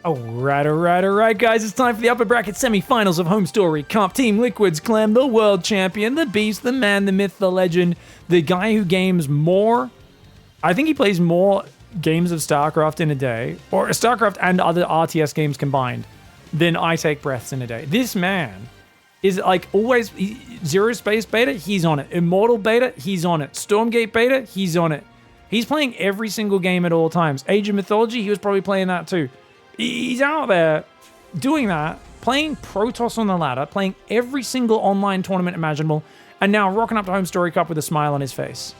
Alright, guys. It's time for the upper bracket semi-finals of HomeStory Cup. Team Liquid's CLEM, the world champion, the beast, the man, the myth, the legend, the guy who games more. I think he plays more games of StarCraft in a day, or StarCraft and other RTS games combined, than I take breaths in a day. This man is like always Zero Space beta, he's on it. Immortal beta, he's on it. Stormgate beta, he's on it. He's playing every single game at all times. Age of Mythology, he was probably playing that too. He's out there doing that, playing Protoss on the ladder, playing every single online tournament imaginable, and now rocking up to HomeStory Cup with a smile on his face.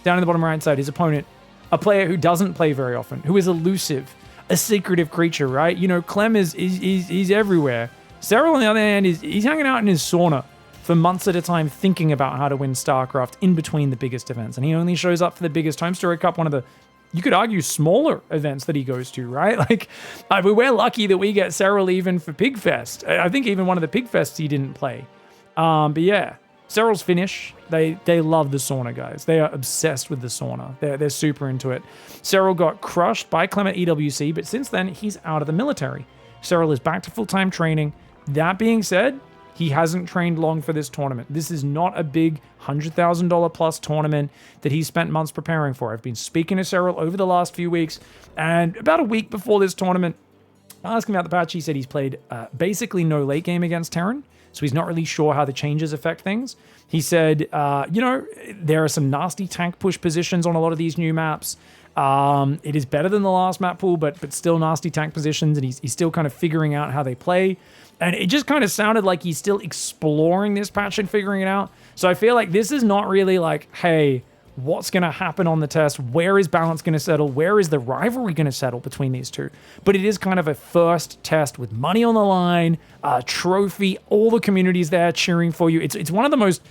Down in the bottom right side, his opponent, a player who doesn't play very often, who is elusive, a secretive creature, right? You know, CLEM is everywhere. SERRAL, on the other hand, he's hanging out in his sauna for months at a time thinking about how to win StarCraft in between the biggest events. And he only shows up for the biggest HomeStory Cup, one of the, you could argue, smaller events that he goes to, right? Like, we're lucky that we get SERRAL even for Pigfest. I think even one of the Pigfests he didn't play. But yeah, SERRAL's Finnish. They love the sauna, guys. They are obsessed with the sauna. They're super into it. SERRAL got crushed by CLEM at EWC, but since then, he's out of the military. SERRAL is back to full-time training. That being said, he hasn't trained long for this tournament. This is not a big $100,000 plus tournament that he spent months preparing for. I've been speaking to SERRAL over the last few weeks, and about a week before this tournament, asking about the patch, he said he's played basically no late game against Terran, so he's not really sure how the changes affect things. He said, you know, there are some nasty tank push positions on a lot of these new maps. It is better than the last map pool, but still nasty tank positions, and he's still kind of figuring out how they play. And it just kind of sounded like he's still exploring this patch and figuring it out. So I feel like this is not really like, hey, what's going to happen on the test? Where is balance going to settle? Where is the rivalry going to settle between these two? But it is kind of a first test with money on the line, a trophy, all the communities there cheering for you. It's one of the most,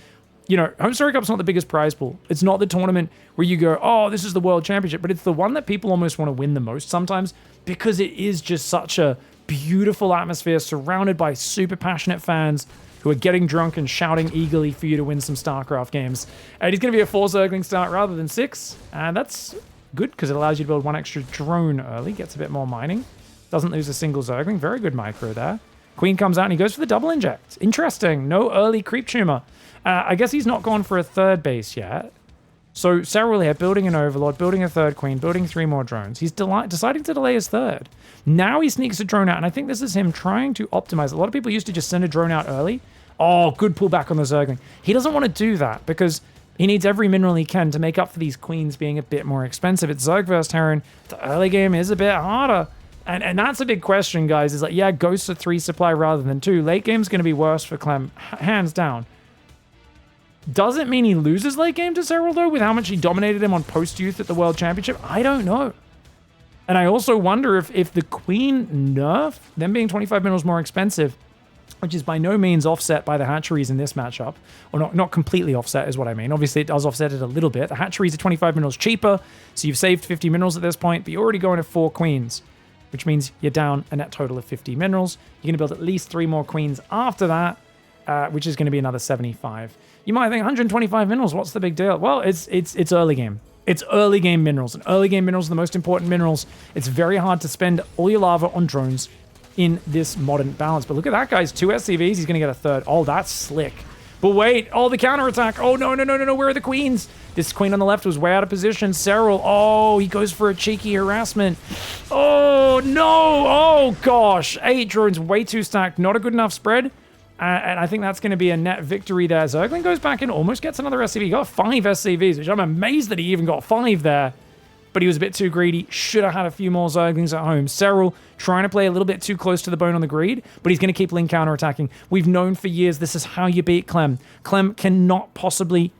you know, HomeStory Cup's not the biggest prize pool. It's not the tournament where you go, oh, this is the world championship, but it's the one that people almost want to win the most sometimes because it is just such a beautiful atmosphere surrounded by super passionate fans who are getting drunk and shouting eagerly for you to win some StarCraft games. And he's going to be a 4 Zergling start rather than 6. And that's good because it allows you to build 1 extra drone early, gets a bit more mining. Doesn't lose a single Zergling. Very good micro there. Queen comes out and he goes for the double inject. Interesting. No early creep tumor. I guess he's not gone for a 3rd base yet. So SERRAL here, building an Overlord, building a 3rd Queen, building 3 more drones. He's deciding to delay his 3rd. Now he sneaks a drone out, and I think this is him trying to optimize. A lot of people used to just send a drone out early. Oh, good pullback on the Zergling. He doesn't want to do that because he needs every mineral he can to make up for these Queens being a bit more expensive. It's Zerg versus Terran. The early game is a bit harder. And that's a big question, guys. Is like, yeah, Ghosts are 3 supply rather than 2. Late game's going to be worse for CLEM, hands down. Doesn't mean he loses late game to SERRAL, though, with how much he dominated him on post-youth at the World Championship. I don't know. And I also wonder if the Queen nerf, them being 25 minerals more expensive, which is by no means offset by the hatcheries in this matchup, or not completely offset is what I mean. Obviously, it does offset it a little bit. The hatcheries are 25 minerals cheaper, so you've saved 50 minerals at this point, but you're already going to 4 Queens, which means you're down a net total of 50 minerals. You're going to build at least 3 more Queens after that, which is going to be another 75. You might think 125 minerals, what's the big deal? Well, it's early game. It's early game minerals, and early game minerals are the most important minerals. It's very hard to spend all your lava on drones in this modern balance. But look at that, guys. 2 SCVs, he's going to get a 3rd. Oh, that's slick. But wait, oh, the counterattack. Oh, no, where are the Queens? This Queen on the left was way out of position. SERRAL, oh, he goes for a cheeky harassment. Oh, no, oh, gosh. 8 drones, way too stacked. Not a good enough spread. And I think that's going to be a net victory there. Zergling goes back in, almost gets another SCV. He got 5 SCVs, which I'm amazed that he even got 5 there. But he was a bit too greedy. Should have had a few more Zerglings at home. SERRAL trying to play a little bit too close to the bone on the greed, but he's going to keep link counterattacking. We've known for years this is how you beat CLEM. CLEM cannot possibly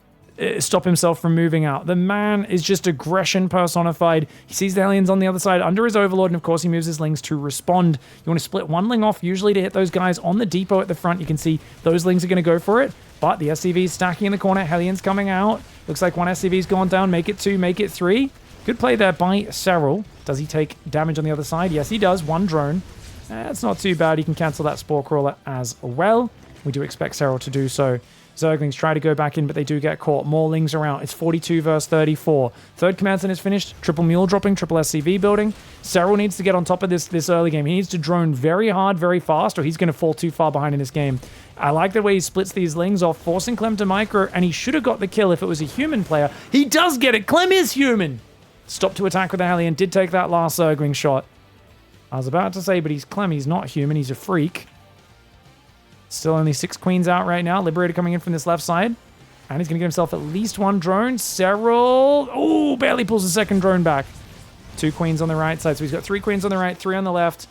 stop himself from moving out. The man is just aggression personified. He sees the aliens on the other side under his Overlord, and of course he moves his lings to respond. You want to split 1 ling off usually to hit those guys on the depot at the front. You can see those lings are going to go for it, but the SCV is stacking in the corner. Hellions coming out. Looks like 1 SCV's gone down. Make it 2, make it 3. Good play there by SERRAL. Does he take damage on the other side? Yes, he does. 1 drone. That's not too bad. He can cancel that Spore Crawler as well. We do expect SERRAL to do so. Zerglings try to go back in, but they do get caught. More Lings around. It's 42 versus 34. Third command center is finished. Triple Mule dropping, triple SCV building. Serral needs to get on top of this early game. He needs to drone very hard, very fast, or he's going to fall too far behind in this game. I like the way he splits these Lings off, forcing Clem to micro, and he should have got the kill if it was a human player. He does get it. Clem is human. Stopped to attack with the Hellion. Did take that last Zergling shot. I was about to say, but he's Clem. He's not human. He's a freak. Still only 6 queens out right now. Liberator coming in from this left side. And he's going to get himself at least 1 drone. Serral. Oh, barely pulls the second drone back. 2 queens on the right side. So he's got 3 queens on the right, 3 on the left.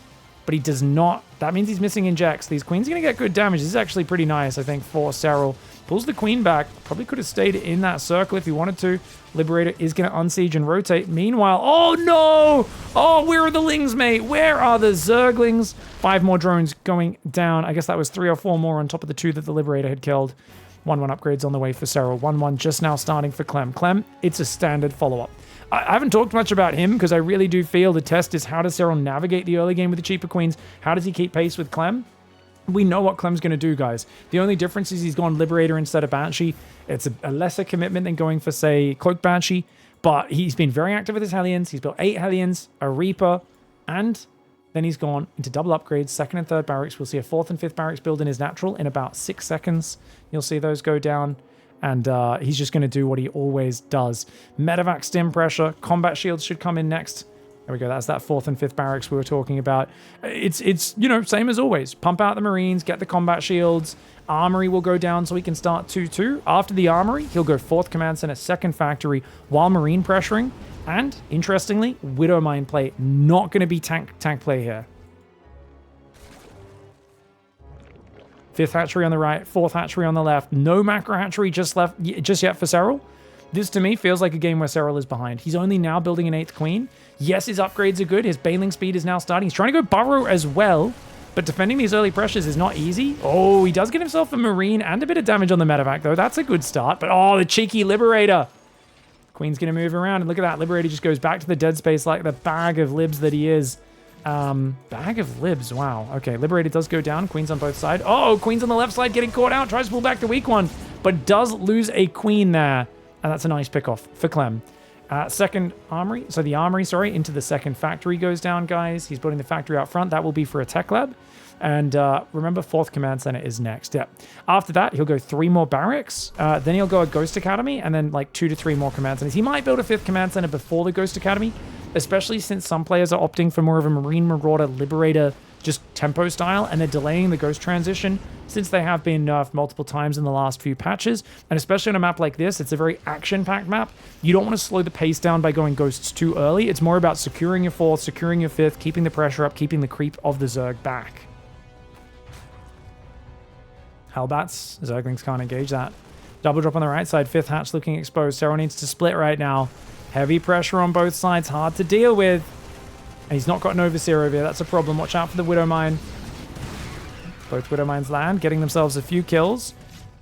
But he does not. That means he's missing injects. These queens are going to get good damage. This is actually pretty nice, I think, for Serral. Pulls the queen back. Probably could have stayed in that circle if he wanted to. Liberator is going to unsiege and rotate. Meanwhile, oh no! Oh, where are the Lings, mate? Where are the Zerglings? 5 more drones going down. I guess that was 3 or 4 more on top of the 2 that the Liberator had killed. 1-1 upgrades on the way for Serral. 1-1 just now starting for Clem. Clem, it's a standard follow-up. I haven't talked much about him because I really do feel the test is how does Serral navigate the early game with the cheaper queens? How does he keep pace with Clem? We know what Clem's going to do, guys. The only difference is he's gone Liberator instead of Banshee. It's a lesser commitment than going for, say, Cloak Banshee, but he's been very active with his Hellions. He's built 8 Hellions, a Reaper, and then he's gone into double upgrades, 2nd and 3rd barracks. We'll see a 4th and 5th barracks build in his natural in about 6 seconds. You'll see those go down, and he's just going to do what he always does. Medevac stim pressure, combat shields should come in next. There we go. That's that 4th and 5th barracks we were talking about. It's you know, same as always. Pump out the Marines, get the combat shields. Armory will go down so he can start 2-2. After the Armory, he'll go 4th command center, 2nd factory, while Marine pressuring. And, interestingly, Widow Mine play. Not going to be tank play here. 5th hatchery on the right, 4th hatchery on the left. No macro hatchery just yet for Serral. This, to me, feels like a game where Serral is behind. He's only now building an 8th queen. Yes, his upgrades are good. His Baneling speed is now starting. He's trying to go burrow as well, but defending these early pressures is not easy. Oh, he does get himself a Marine and a bit of damage on the medevac, though. That's a good start, but oh, the cheeky Liberator. Queen's going to move around, and look at that. Liberator just goes back to the dead space like the bag of libs that he is. Bag of libs, wow. Okay, Liberator does go down. Queen's on both sides. Oh, Queen's on the left side getting caught out. Tries to pull back the weak one, but does lose a queen there. And that's a nice pickoff for Clem. 2nd armory, so the armory, sorry, into the 2nd factory goes down, guys. He's building the factory out front. That will be for a tech lab. And remember, 4th command center is next. Yeah. After that, he'll go 3 more barracks. Then he'll go a Ghost Academy, and then like 2 to 3 more command centers. He might build a 5th command center before the Ghost Academy, especially since some players are opting for more of a Marine Marauder Liberator just tempo style, and they're delaying the Ghost transition since they have been nerfed multiple times in the last few patches. And especially on a map like this, it's a very action-packed map. You don't want to slow the pace down by going Ghosts too early. It's more about securing your 4th, securing your 5th, keeping the pressure up, keeping the creep of the Zerg back. Hellbats, Zerglings can't engage that. Double drop on the right side, 5th hatch looking exposed. Serral needs to split right now. Heavy pressure on both sides, hard to deal with. And he's not got an Overseer over here. That's a problem. Watch out for the Widow Mine. Both Widow Mines land, getting themselves a few kills.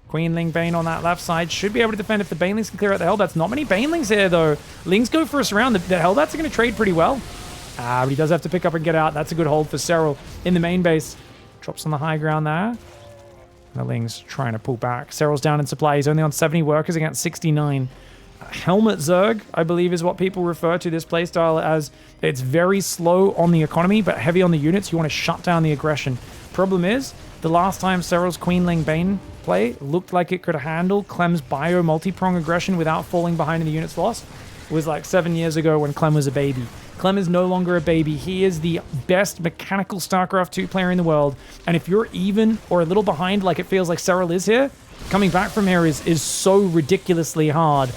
Queenling Bane on that left side. Should be able to defend if the Banelings can clear out the Hellbats. Not many Banelings here, though. Lings go for a surround. The Hellbats are going to trade pretty well. But he does have to pick up and get out. That's a good hold for Serral in the main base. Drops on the high ground there. The Lings trying to pull back. Serral's down in supply. He's only on 70 workers against 69. Helmet Zerg, I believe, is what people refer to this playstyle as. It's very slow on the economy, but heavy on the units. You want to shut down the aggression. Problem is, the last time Serral's Queenling Bane play looked like it could handle Clem's bio multi-prong aggression without falling behind in the units lost was like 7 years ago when Clem was a baby. Clem is no longer a baby. He is the best mechanical StarCraft 2 player in the world. And if you're even or a little behind like it feels like Serral is here, coming back from here is so ridiculously hard.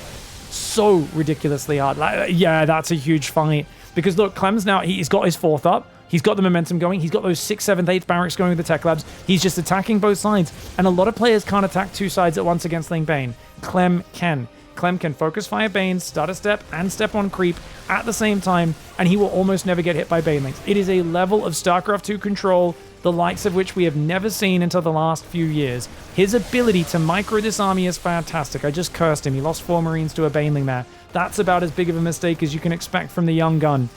So ridiculously hard. Like, yeah, that's a huge fight. Because look, Clem's now, he's got his 4th up. He's got the momentum going. He's got those 6th, 7th, 8th barracks going with the tech labs. He's just attacking both sides. And a lot of players can't attack 2 sides at once against Ling Bane. Clem can. Clem can focus fire Bane, stutter step, and step on creep at the same time, and he will almost never get hit by Banelings. It is a level of StarCraft 2 control, the likes of which we have never seen until the last few years. His ability to micro this army is fantastic. I just cursed him. He lost 4 Marines to a Baneling there. That's about as big of a mistake as you can expect from the young gun.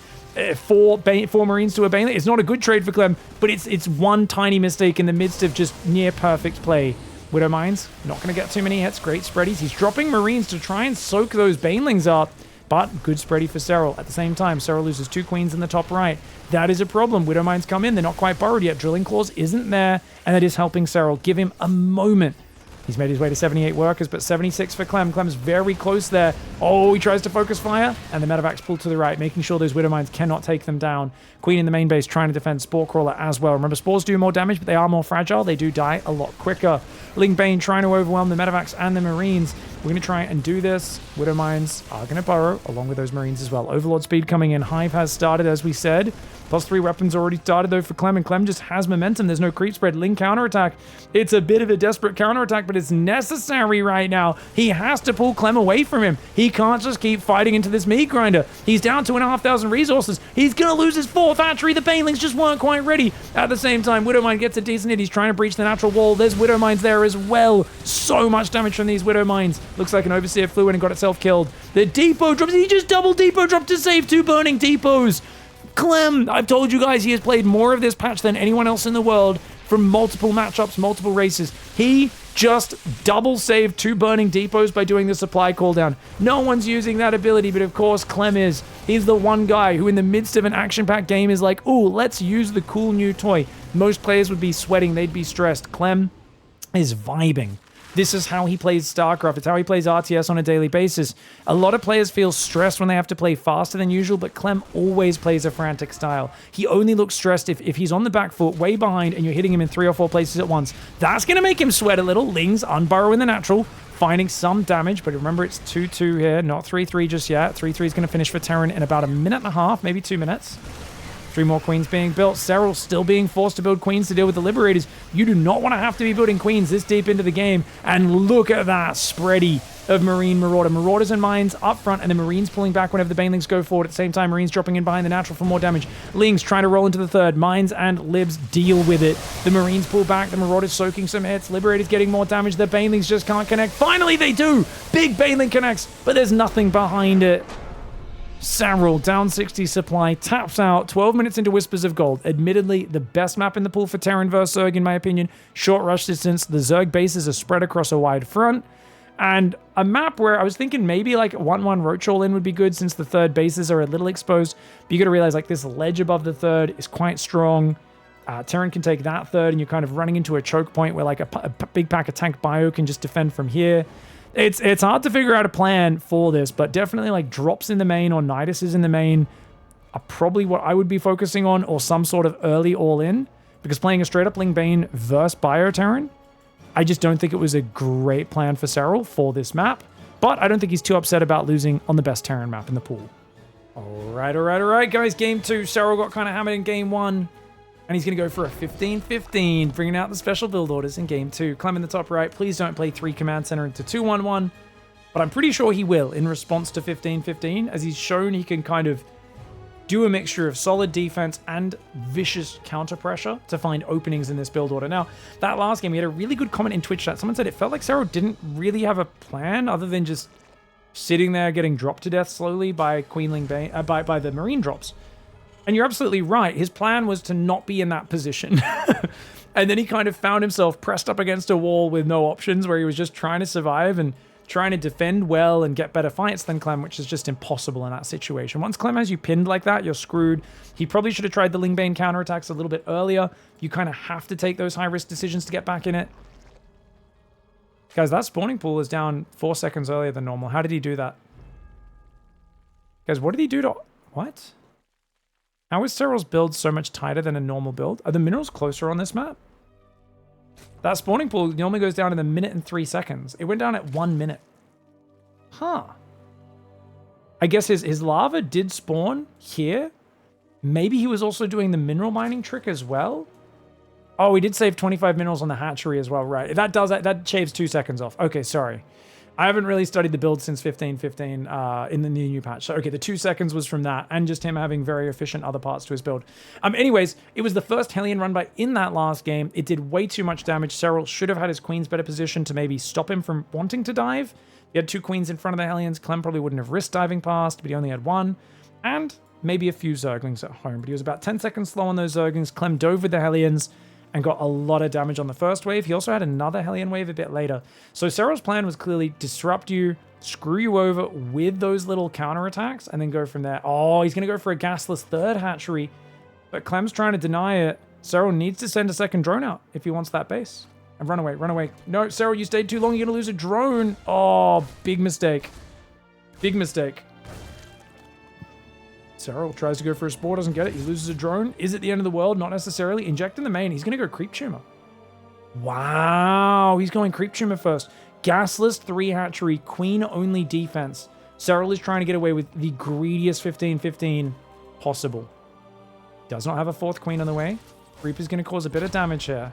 4 Marines to a Baneling. It's not a good trade for Clem, but it's one tiny mistake in the midst of just near perfect play. Widow Mines, not going to get too many hits. Great spreadies. He's dropping Marines to try and soak those Banelings up. But good spready for SERRAL. At the same time, SERRAL loses 2 queens in the top right. That is a problem. Widow Mines come in. They're not quite burrowed yet. Drilling Claws isn't there. And that is helping SERRAL. Give him a moment. He's made his way to 78 workers, but 76 for CLEM. CLEM's very close there. Oh, he tries to focus fire, and the Medevacs pull to the right, making sure those Widow Mines cannot take them down. Queen in the main base trying to defend Spore Crawler as well. Remember, Spores do more damage, but they are more fragile. They do die a lot quicker. Ling Bane trying to overwhelm the Medevacs and the Marines. We're going to try and do this. Widow Mines are going to burrow, along with those Marines as well. Overlord speed coming in. Hive has started, as we said. +3 weapons already started, though, for CLEM, and CLEM just has momentum. There's no creep spread. Ling counterattack. It's a bit of a desperate counterattack, but it's necessary right now. He has to pull CLEM away from him. He can't just keep fighting into this meat grinder. He's down 2,500 resources. He's going to lose his 4th hatchery. The Banelings just weren't quite ready. At the same time, Widow Mine gets a decent hit. He's trying to breach the natural wall. There's Widow Mines there as well. So much damage from these Widow Mines. Looks like an Overseer flew in and got itself killed. The depot drops. He just double depot dropped to save 2 burning depots. CLEM, I've told you guys, he has played more of this patch than anyone else in the world from multiple matchups, multiple races. He just double saved 2 burning depots by doing the supply cooldown. No one's using that ability, but of course CLEM is. He's the one guy who in the midst of an action-packed game is like, ooh, let's use the cool new toy. Most players would be sweating, they'd be stressed. CLEM is vibing. This is how he plays StarCraft. It's how he plays RTS on a daily basis. A lot of players feel stressed when they have to play faster than usual, but CLEM always plays a frantic style. He only looks stressed if he's on the back foot, way behind, and you're hitting him in 3 or 4 places at once. That's going to make him sweat a little. Lings unburrow in the natural, finding some damage, but remember it's 2-2 here, not 3-3 just yet. 3-3 is going to finish for Terran in about 1.5 minutes, maybe 2 minutes. 3 more queens being built. SERRAL still being forced to build queens to deal with the Liberators. You do not want to have to be building queens this deep into the game. And look at that spready of Marine Marauder. Marauders and Mines up front, and the Marines pulling back whenever the Banelings go forward. At the same time, Marines dropping in behind the natural for more damage. Lings trying to roll into the third. Mines and Libs deal with it. The Marines pull back. The Marauders soaking some hits. Liberators getting more damage. The Banelings just can't connect. Finally, they do! Big Baneling connects, but there's nothing behind it. SERRAL, down 60 supply, taps out 12 minutes into Whispers of Gold. Admittedly, the best map in the pool for Terran vs Zerg, in my opinion. Short rush distance. The Zerg bases are spread across a wide front. And a map where I was thinking maybe like 1-1 Roach All-In would be good since the third bases are a little exposed. But you got to realize like this ledge above the third is quite strong. Terran can take that third and you're kind of running into a choke point where like a big pack of tank bio can just defend from here. It's hard to figure out a plan for this, but definitely like drops in the main or Niduses in the main are probably what I would be focusing on, or some sort of early all-in, because playing a straight-up Ling Bane versus Bio-Terran, I just don't think it was a great plan for SERRAL for this map, but I don't think he's too upset about losing on the best Terran map in the pool. All right, guys. Game 2, SERRAL got kind of hammered in Game 1. And he's going to go for a 15-15, bringing out the special build orders in Game 2. CLEM in the top right, please don't play 3 Command Center into 2-1-1. But I'm pretty sure he will in response to 15-15, as he's shown he can kind of do a mixture of solid defense and vicious counter pressure to find openings in this build order. Now, that last game, we had a really good comment in Twitch chat. Someone said it felt like SERRAL didn't really have a plan other than just sitting there getting dropped to death slowly by Queen Ling Bane, by the Marine drops. And you're absolutely right. His plan was to not be in that position. And then he kind of found himself pressed up against a wall with no options, where he was just trying to survive and trying to defend well and get better fights than CLEM, which is just impossible in that situation. Once CLEM has you pinned like that, you're screwed. He probably should have tried the Ling Bane counterattacks a little bit earlier. You kind of have to take those high-risk decisions to get back in it. Guys, that spawning pool is down 4 seconds earlier than normal. How did he do that? Guys, what did he do to... What? How is SERRAL's build so much tighter than a normal build? Are the minerals closer on this map? That spawning pool normally goes down in 1 minute and 3 seconds. It went down at 1 minute. Huh. I guess his lava did spawn here. Maybe he was also doing the mineral mining trick as well. Oh, he did save 25 minerals on the hatchery as well, right? That shaves 2 seconds off. Okay, sorry. I haven't really studied the build since 15-15 in the new patch. So, okay, the 2 seconds was from that, and just him having very efficient other parts to his build. Anyways, it was the first Hellion run by in that last game. It did way too much damage. SERRAL should have had his queens better positioned to maybe stop him from wanting to dive. He had 2 queens in front of the Hellions. CLEM probably wouldn't have risked diving past, but he only had 1. And maybe a few Zerglings at home. But he was about 10 seconds slow on those Zerglings. CLEM dove with the Hellions, and got a lot of damage on the first wave. He also had another Hellion wave a bit later. So SERRAL's plan was clearly disrupt you, screw you over with those little counterattacks, and then go from there. Oh, he's going to go for a gasless third hatchery, but Clem's trying to deny it. SERRAL needs to send a second drone out if he wants that base. And run away, run away. No, SERRAL, you stayed too long. You're going to lose a drone. Oh, big mistake. Big mistake. SERRAL tries to go for a spore, doesn't get it. He loses a drone. Is it the end of the world? Not necessarily. Injecting the main. He's going to go creep tumor. Wow, he's going creep tumor first. Gasless 3 hatchery, queen only defense. SERRAL is trying to get away with the greediest 15-15 possible. Does not have a 4th queen on the way. Reaper's going to cause a bit of damage here.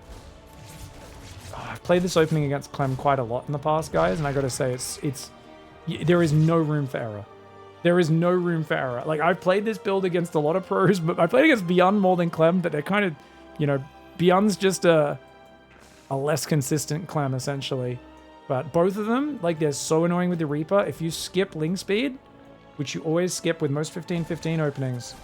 Oh, I've played this opening against Clem quite a lot in the past, guys, and I got to say, there is no room for error. There is no room for error. Like, I've played this build against a lot of pros, but I played against Beyond more than Clem, but they're kind of, you know, Beyond's just a less consistent Clem, essentially. But both of them, like, they're so annoying with the Reaper. If you skip Ling Speed, which you always skip with most 15-15 openings,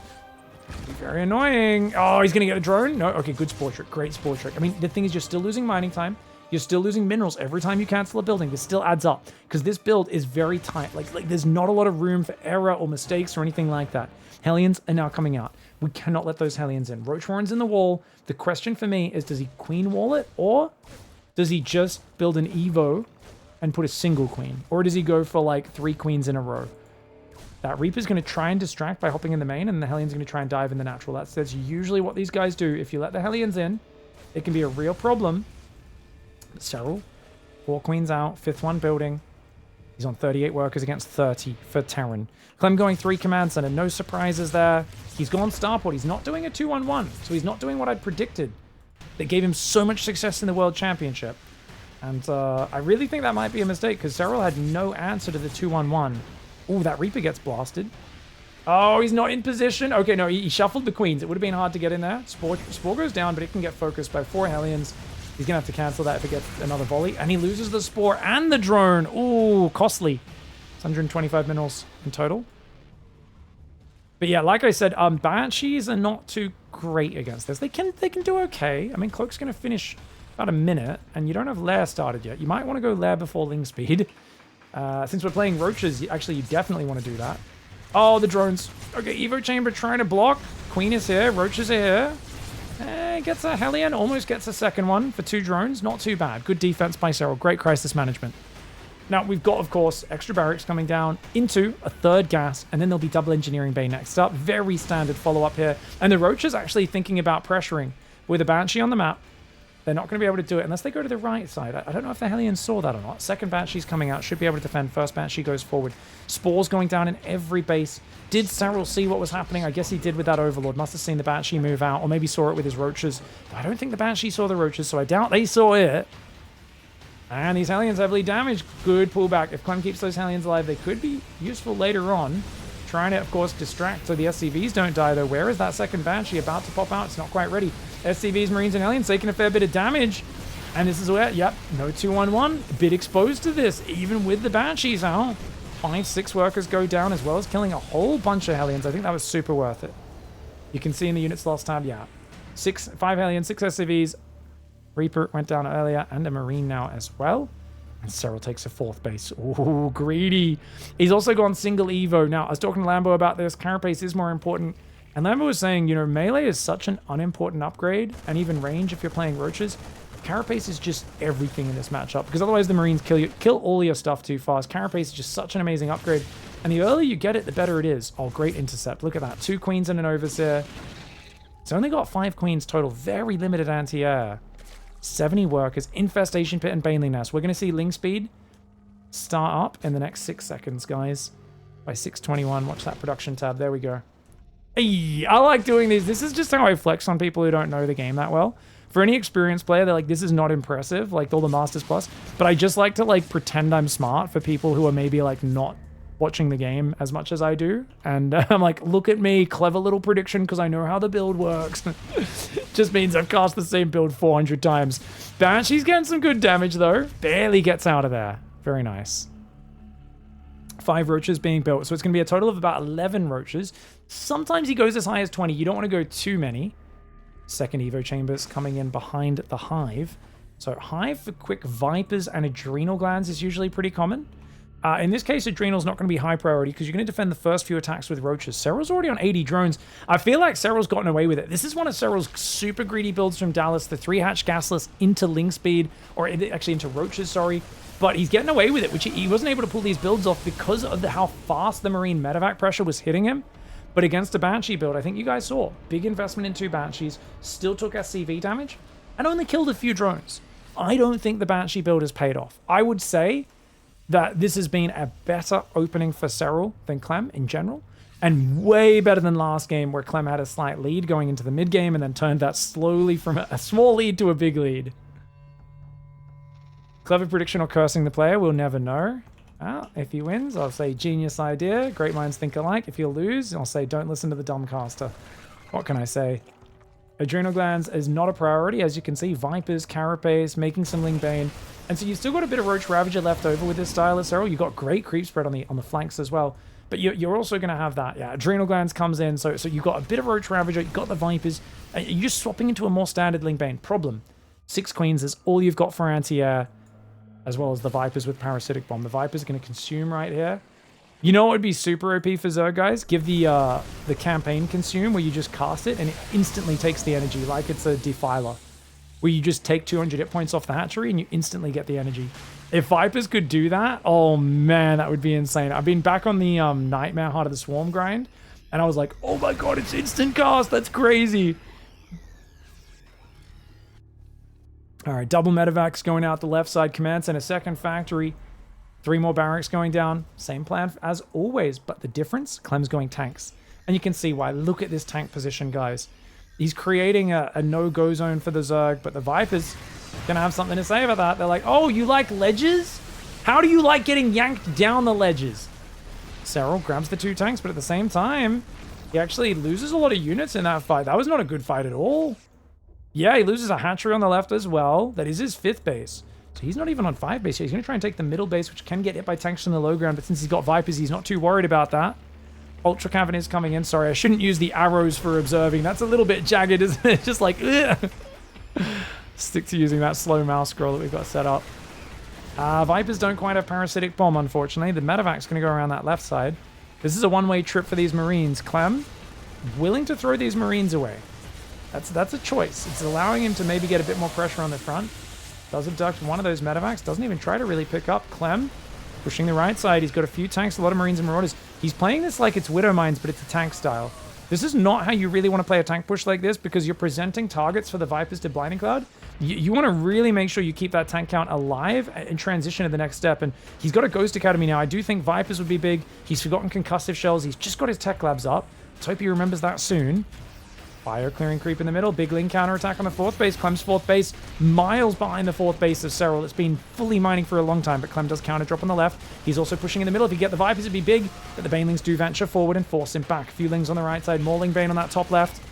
very annoying. Oh, he's going to get a drone? No? Okay, good spore trick. Great spore trick. I mean, the thing is, you're still losing mining time. You're still losing minerals every time you cancel a building. This still adds up because this build is very tight. Like there's not a lot of room for error or mistakes or anything like that. Hellions are now coming out. We cannot let those Hellions in. Roach Warren's in the wall. The question for me is, does he queen wall it, or does he just build an Evo and put a single queen? Or does he go for like 3 queens in a row? That Reaper's going to try and distract by hopping in the main, and the Hellion's going to try and dive in the natural. That's usually what these guys do. If you let the Hellions in, it can be a real problem. SERRAL, 4 queens out, 5th one building. He's on 38 workers against 30 for Terran. Clem going 3 command center, no surprises there. He's gone starport. He's not doing a 2-1-1, so he's not doing what I'd predicted. That gave him so much success in the World Championship. And I really think that might be a mistake, because SERRAL had no answer to the 2-1-1. Oh, that Reaper gets blasted. Oh, he's not in position. Okay, no, he shuffled the queens. It would have been hard to get in there. Spore goes down, but it can get focused by 4 Hellions. He's going to have to cancel that if it gets another volley. And he loses the spore and the drone. Ooh, costly. It's 125 minerals in total. But yeah, like I said, Banshees are not too great against this. They can do okay. I mean, Cloak's going to finish about a minute, and you don't have Lair started yet. You might want to go Lair before Ling Speed. Since we're playing Roaches, you definitely want to do that. Oh, the drones. Okay, Evo Chamber trying to block. Queen is here. Roaches are here. Gets a Hellion, almost gets a second one for 2 drones. Not too bad. Good defense by SERRAL. Great crisis management. Now, we've got, of course, extra barracks coming down into a 3rd gas, and then there'll be double engineering bay next up. Very standard follow-up here. And the Roach is actually thinking about pressuring with a Banshee on the map. They're not going to be able to do it unless they go to the right side. I don't know if the Hellions saw that or not. Second Banshee's coming out. Should be able to defend. First Banshee goes forward. Spores going down in every base. Did SERRAL see what was happening? I guess he did with that Overlord. Must have seen the Banshee move out, or maybe saw it with his Roaches. I don't think the Banshee saw the Roaches, so I doubt they saw it. And these Hellions heavily damaged. Good pullback. If Clem keeps those Hellions alive, they could be useful later on. Trying to, of course, distract so the SCVs don't die, though. Where is that second Banshee about to pop out? It's not quite ready. SCVs, Marines, and Hellions taking a fair bit of damage. And this is where, yep, no 2-1-1. A bit exposed to this, even with the Banshees out. 5-6 workers go down, as well as killing a whole bunch of Hellions. I think that was super worth it. You can see in the units lost tab, yeah. 5 Hellions, 6 SCVs. Reaper went down earlier, and a Marine now as well. And SERRAL takes a 4th base. Ooh, greedy. He's also gone single Evo. Now, I was talking to Lambo about this. Carapace is more important. And Lambo was saying, you know, melee is such an unimportant upgrade, and even range if you're playing Roaches. Carapace is just everything in this matchup, because otherwise the Marines kill all your stuff too fast. Carapace is just such an amazing upgrade. And the earlier you get it, the better it is. Oh, great intercept. Look at that. 2 queens and an overseer. It's only got 5 queens total. Very limited anti-air. 70 workers, Infestation Pit, and Baneling Nest. We're going to see Ling Speed start up in the next 6 seconds, guys. By 6:21, watch that production tab. There we go. Hey, I like doing these. This is just how I flex on people who don't know the game that well. For any experienced player, they're like, this is not impressive, like all the Masters Plus. But I just like to like pretend I'm smart for people who are maybe like not watching the game as much as I do. And I'm like, look at me, clever little prediction because I know how the build works. Just means I've cast the same build 400 times. Banshee's getting some good damage though. Barely gets out of there. Very nice. 5 Roaches being built. So it's going to be a total of about 11 Roaches. Sometimes he goes as high as 20. You don't want to go too many. Second Evo Chambers coming in behind the Hive. So Hive for quick Vipers and Adrenal Glands is usually pretty common. In this case, Adrenal's not going to be high priority because you're going to defend the first few attacks with Roaches. Serral's already on 80 drones. I feel like Serral's gotten away with it. This is one of Serral's super greedy builds from Dallas, the 3-hatch Gasless into Ling Speed, or actually into Roaches, sorry. But he's getting away with it, which he wasn't able to pull these builds off because of how fast the Marine medevac pressure was hitting him. But against a Banshee build, I think you guys saw, big investment in 2 Banshees, still took SCV damage, and only killed a few drones. I don't think the Banshee build has paid off. I would say that this has been a better opening for Serral than Clem in general, and way better than last game where Clem had a slight lead going into the mid game and then turned that slowly from a small lead to a big lead. Clever prediction or cursing the player, we'll never know. Well, if he wins, I'll say genius idea, great minds think alike. If he'll lose, I'll say don't listen to the dumb caster. What can I say? Adrenal Glands is not a priority, as you can see. Vipers, Carapace, making some Ling Bane. And so you've still got a bit of Roach Ravager left over with this style of Serral. You've got great creep spread on the flanks as well. But you're also going to have that. Yeah, Adrenal Glands comes in, so you've got a bit of Roach Ravager, you've got the Vipers, and you're just swapping into a more standard Ling Bane. Problem. 6 Queens is all you've got for anti-air, as well as the Vipers with Parasitic Bomb. The Vipers are going to consume right here. You know what would be super OP for Zerg, guys? Give the campaign consume, where you just cast it and it instantly takes the energy, like it's a Defiler, where you just take 200 hit points off the hatchery and you instantly get the energy. If Vipers could do that, oh man, that would be insane. I've been back on the Nightmare Heart of the Swarm grind, and I was like, oh my god, it's instant cast, that's crazy. All right, double medevacs going out the left side, command center, second factory. 3 more barracks going down. Same plan as always, but the difference, Clem's going tanks. And you can see why. Look at this tank position, guys. He's creating a no-go zone for the Zerg, but the Vipers gonna have something to say about that. They're like, oh, you like ledges? How do you like getting yanked down the ledges? Serral grabs the 2 tanks, but at the same time, he actually loses a lot of units in that fight. That was not a good fight at all. Yeah, he loses a hatchery on the left as well. That is his 5th base. So he's not even on 5 base yet. He's going to try and take the middle base, which can get hit by tanks from the low ground. But since he's got Vipers, he's not too worried about that. Ultra Cavern is coming in. Sorry, I shouldn't use the arrows for observing. That's a little bit jagged, isn't it? Just like, ugh. Stick to using that slow mouse scroll that we've got set up. Vipers don't quite have Parasitic Bomb, unfortunately. The medevac's going to go around that left side. This is a one-way trip for these Marines. Clem, willing to throw these Marines away. That's a choice. It's allowing him to maybe get a bit more pressure on the front. Does abduct one of those medevacs. Doesn't even try to really pick up. Clem pushing the right side. He's got a few tanks, a lot of Marines and Marauders. He's playing this like it's Widow Mines, but it's a tank style. This is not how you really want to play a tank push like this, because you're presenting targets for the Vipers to Blinding Cloud. You want to really make sure you keep that tank count alive and transition to the next step. And he's got a Ghost Academy now. I do think Vipers would be big. He's forgotten Concussive Shells. He's just got his Tech Labs up. Let's hope he remembers that soon. Fire clearing creep in the middle. Big Ling counterattack on the 4th base. Clem's 4th base, miles behind the 4th base of Serral. It's been fully mining for a long time, but Clem does counter drop on the left. He's also pushing in the middle. If you get the Vipers, it'd be big, but the Banelings do venture forward and force him back. A few Lings on the right side. More Ling Bane on that top left.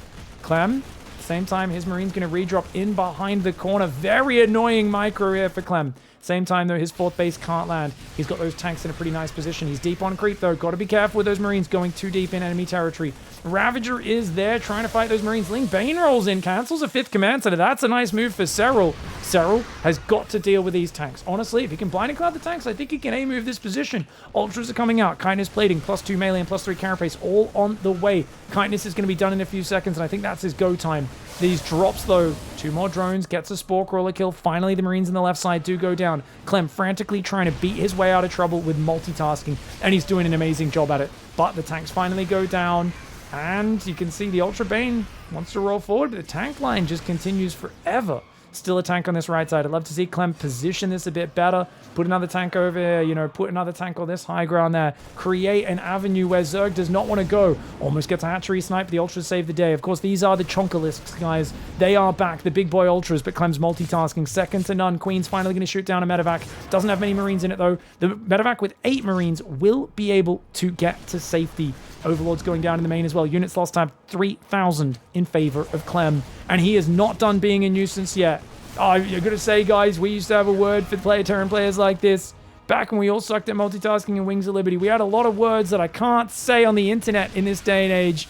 Clem, at the same time, his Marine's going to redrop in behind the corner. Very annoying micro here for Clem. Same time, though, his 4th base can't land. He's got those tanks in a pretty nice position. He's deep on creep, though. Got to be careful with those Marines going too deep in enemy territory. Ravager is there trying to fight those Marines. Ling Bane rolls in, cancels a 5th command center. That's a nice move for Serral. Serral has got to deal with these tanks. Honestly, if he can Blinding Cloud the tanks, I think he can A-move this position. Ultras are coming out. Kindness plating, +2 melee and +3 carapace, all on the way. Kindness is going to be done in a few seconds, and I think that's his go time. These drops, though. 2 more drones, gets a Spore Crawler kill. Finally, the Marines on the left side do go down. Clem frantically trying to beat his way out of trouble with multitasking, and he's doing an amazing job at it. But the tanks finally go down, and you can see the Ultra Bane wants to roll forward, but the tank line just continues forever. Still a tank on this right side. I'd love to see Clem position this a bit better. Put another tank over here, you know, put another tank on this high ground there. Create an avenue where Zerg does not want to go. Almost gets a hatchery snipe. The Ultras save the day. Of course, these are the Chonkalisks, guys. They are back, the big boy Ultras, but Clem's multitasking. Second to none. Queen's finally going to shoot down a medevac. Doesn't have many Marines in it, though. The medevac with 8 Marines will be able to get to safety. Overlord's going down in the main as well. Units lost time 3,000 in favor of Clem. And he is not done being a nuisance yet. Oh, you're going to say, guys, we used to have a word for player turn players like this. Back when we all sucked at multitasking and Wings of Liberty, we had a lot of words that I can't say on the internet in this day and age.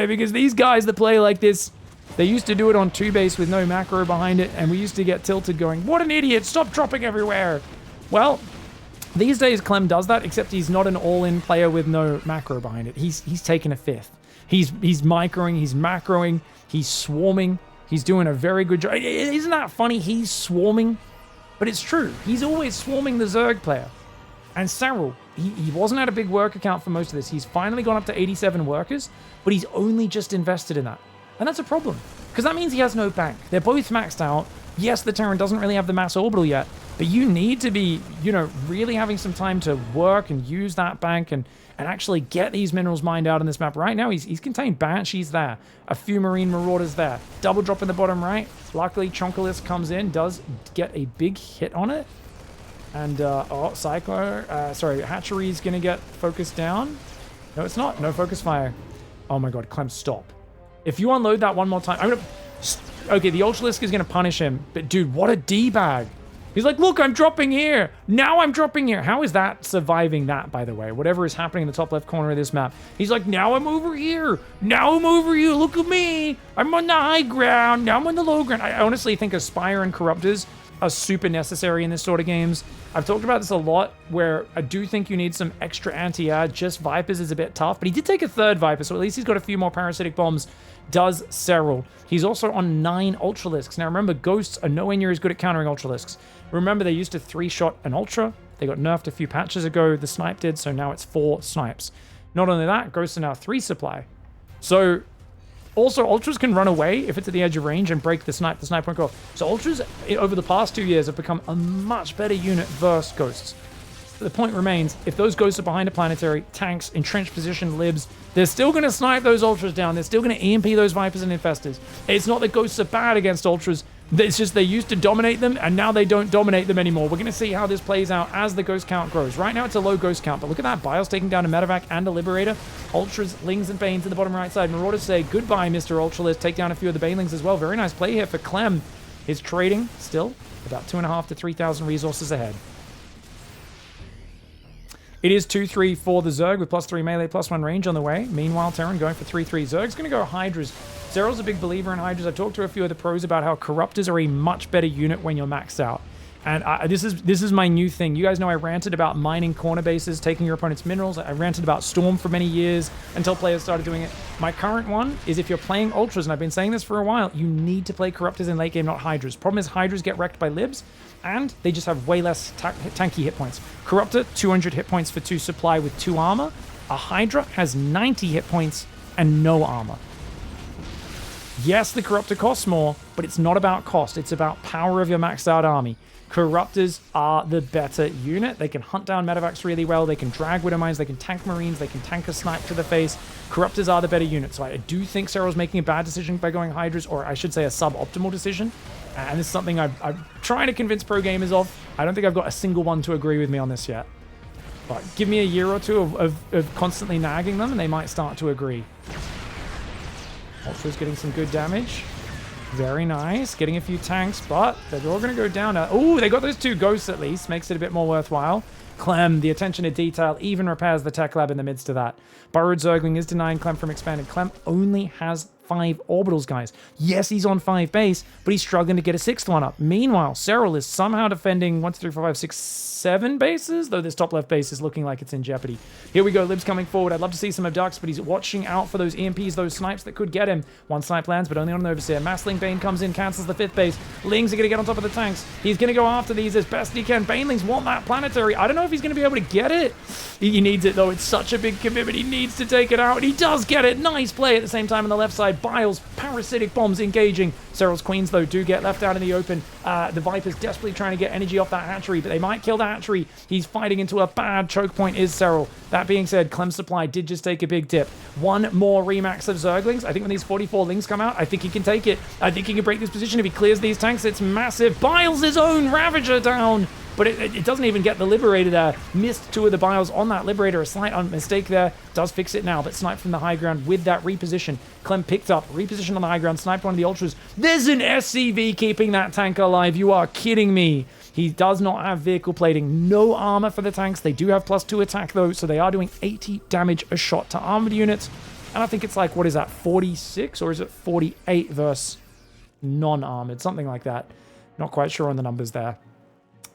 Because these guys that play like this, They used to do it on 2-base with no macro behind it, and we used to get tilted going, what an idiot, stop dropping everywhere. Well, these days Clem does that, except he's not an all-in player with no macro behind it. He's taken a fifth. He's microing, he's macroing, he's swarming, he's doing a very good job. Isn't that funny? He's swarming, but it's true. He's always swarming the Zerg player. And SERRAL, he wasn't at a big worker count for most of this. He's finally gone up to 87 workers, but he's only just invested in that. And that's a problem, because that means he has no bank. They're both maxed out. Yes, the Terran doesn't really have the mass orbital yet, but you need to be, really having some time to work and use that bank and actually get these minerals mined out on this map. Right now, he's contained Banshees there, a few Marine Marauders there, double drop in the bottom right. Luckily, Chonkalis comes in, does get a big hit on it. And, Hatchery's gonna get focused down. No, it's not. No focus fire. Oh my god, Clem, stop. If you unload that one more time, I'm gonna... Okay, the Ultralisk is gonna punish him, but dude, what a D-bag. He's like, look, I'm dropping here. Now I'm dropping here. How is that surviving that, by the way? Whatever is happening in the top left corner of this map. He's like, now I'm over here. Now I'm over here. Look at me. I'm on the high ground. Now I'm on the low ground. I honestly think Aspire and Corruptors are super necessary in this sort of games. I've talked about this a lot, where I do think you need some extra anti-air. Just Vipers is a bit tough, but he did take a third Viper, so at least he's got a few more parasitic bombs. Does SERRAL. He's also on 9 Ultralisks. Now remember, Ghosts are nowhere near as good at countering Ultralisks. Remember, they used to 3-shot an Ultra. They got nerfed a few patches ago. The Snipe did, so now it's 4 Snipes. Not only that, Ghosts are now 3 supply. So also, Ultras can run away if it's at the edge of range and break the Snipe. The Snipe won't go off. So Ultras, over the past 2 years, have become a much better unit versus Ghosts. But the point remains, if those Ghosts are behind a planetary, tanks, entrenched position, libs, they're still going to snipe those Ultras down. They're still going to EMP those Vipers and Infestors. It's not that Ghosts are bad against Ultras. It's just they used to dominate them, and now they don't dominate them anymore. We're going to see how this plays out as the Ghost count grows. Right now, it's a low Ghost count, but look at that. Bios taking down a Medevac and a Liberator. Ultras, Lings, and Banes in the bottom right side. Marauders say goodbye, Mr. Ultralist. Take down a few of the Banelings as well. Very nice play here for Clem. His trading still about 2,500 to 3,000 resources ahead. It is 2-3 for the Zerg with +3 melee, +1 range on the way. Meanwhile, Terran going for 3-3. Zerg's going to go Hydras. SERRAL's a big believer in Hydras. I've talked to a few of the pros about how Corruptors are a much better unit when you're maxed out. And this is my new thing. You guys know I ranted about mining corner bases, taking your opponent's minerals. I ranted about Storm for many years until players started doing it. My current one is, if you're playing Ultras, and I've been saying this for a while, you need to play Corruptors in late game, not Hydras. Problem is, Hydras get wrecked by Libs, and they just have way less tanky hit points. Corruptor, 200 hit points for 2 supply with 2 armor. A Hydra has 90 hit points and no armor. Yes, the Corruptor costs more, but it's not about cost. It's about power of your maxed out army. Corruptors are the better unit. They can hunt down Medevacs really well. They can drag Widowmines. They can tank Marines. They can tank a Snipe to the face. Corruptors are the better unit. So I do think SERRAL's making a bad decision by going Hydras, or I should say a suboptimal decision. And this is something I'm trying to convince pro gamers of. I don't think I've got a single one to agree with me on this yet. But give me a year or two of constantly nagging them, and they might start to agree. Ultra's getting some good damage. Very nice. Getting a few tanks, but they're all going to go down now. Oh, they got those 2 Ghosts at least. Makes it a bit more worthwhile. Clem, the attention to detail, even repairs the tech lab in the midst of that. Burrowed Zergling is denying Clem from expanded. Clem only has 5 orbitals, guys. Yes, he's on 5 base, but he's struggling to get a 6th one up. Meanwhile, SERRAL is somehow defending 1, 2, 3, 4, 5, 6, 7 bases, though this top left base is looking like it's in jeopardy. Here we go, Lib's coming forward. I'd love to see some abducts, but he's watching out for those EMPs, those snipes that could get him. 1 snipe lands, but only on an Overseer. Massling Bane comes in, cancels the 5th base. Lings are going to get on top of the tanks. He's going to go after these as best he can. Banelings want that planetary. I don't know if he's going to be able to get it. He needs it, though. It's such a big commitment. He needs to take it out, and he does get it. Nice play at the same time on the left side. Biles, parasitic bombs engaging. SERRAL's Queens, though, do get left out in the open. The Viper's desperately trying to get energy off that hatchery, but they might kill the hatchery. He's fighting into a bad choke point, is SERRAL. That being said, Clem's supply did just take a big dip. 1 more remax of Zerglings. I think when these 44 Lings come out, I think he can take it. I think he can break this position if he clears these tanks. It's massive. Biles his own Ravager down. But it doesn't even get the Liberator there. Missed 2 of the Biles on that Liberator. A slight mistake there. Does fix it now, but sniped from the high ground with that reposition. Clem picked up, repositioned on the high ground, sniped one of the Ultras. There's an SCV keeping that tank alive. You are kidding me. He does not have vehicle plating. No armor for the tanks. They do have +2 attack, though, so they are doing 80 damage a shot to armored units. And I think it's like, what is that, 46? Or is it 48 versus non-armored? Something like that. Not quite sure on the numbers there.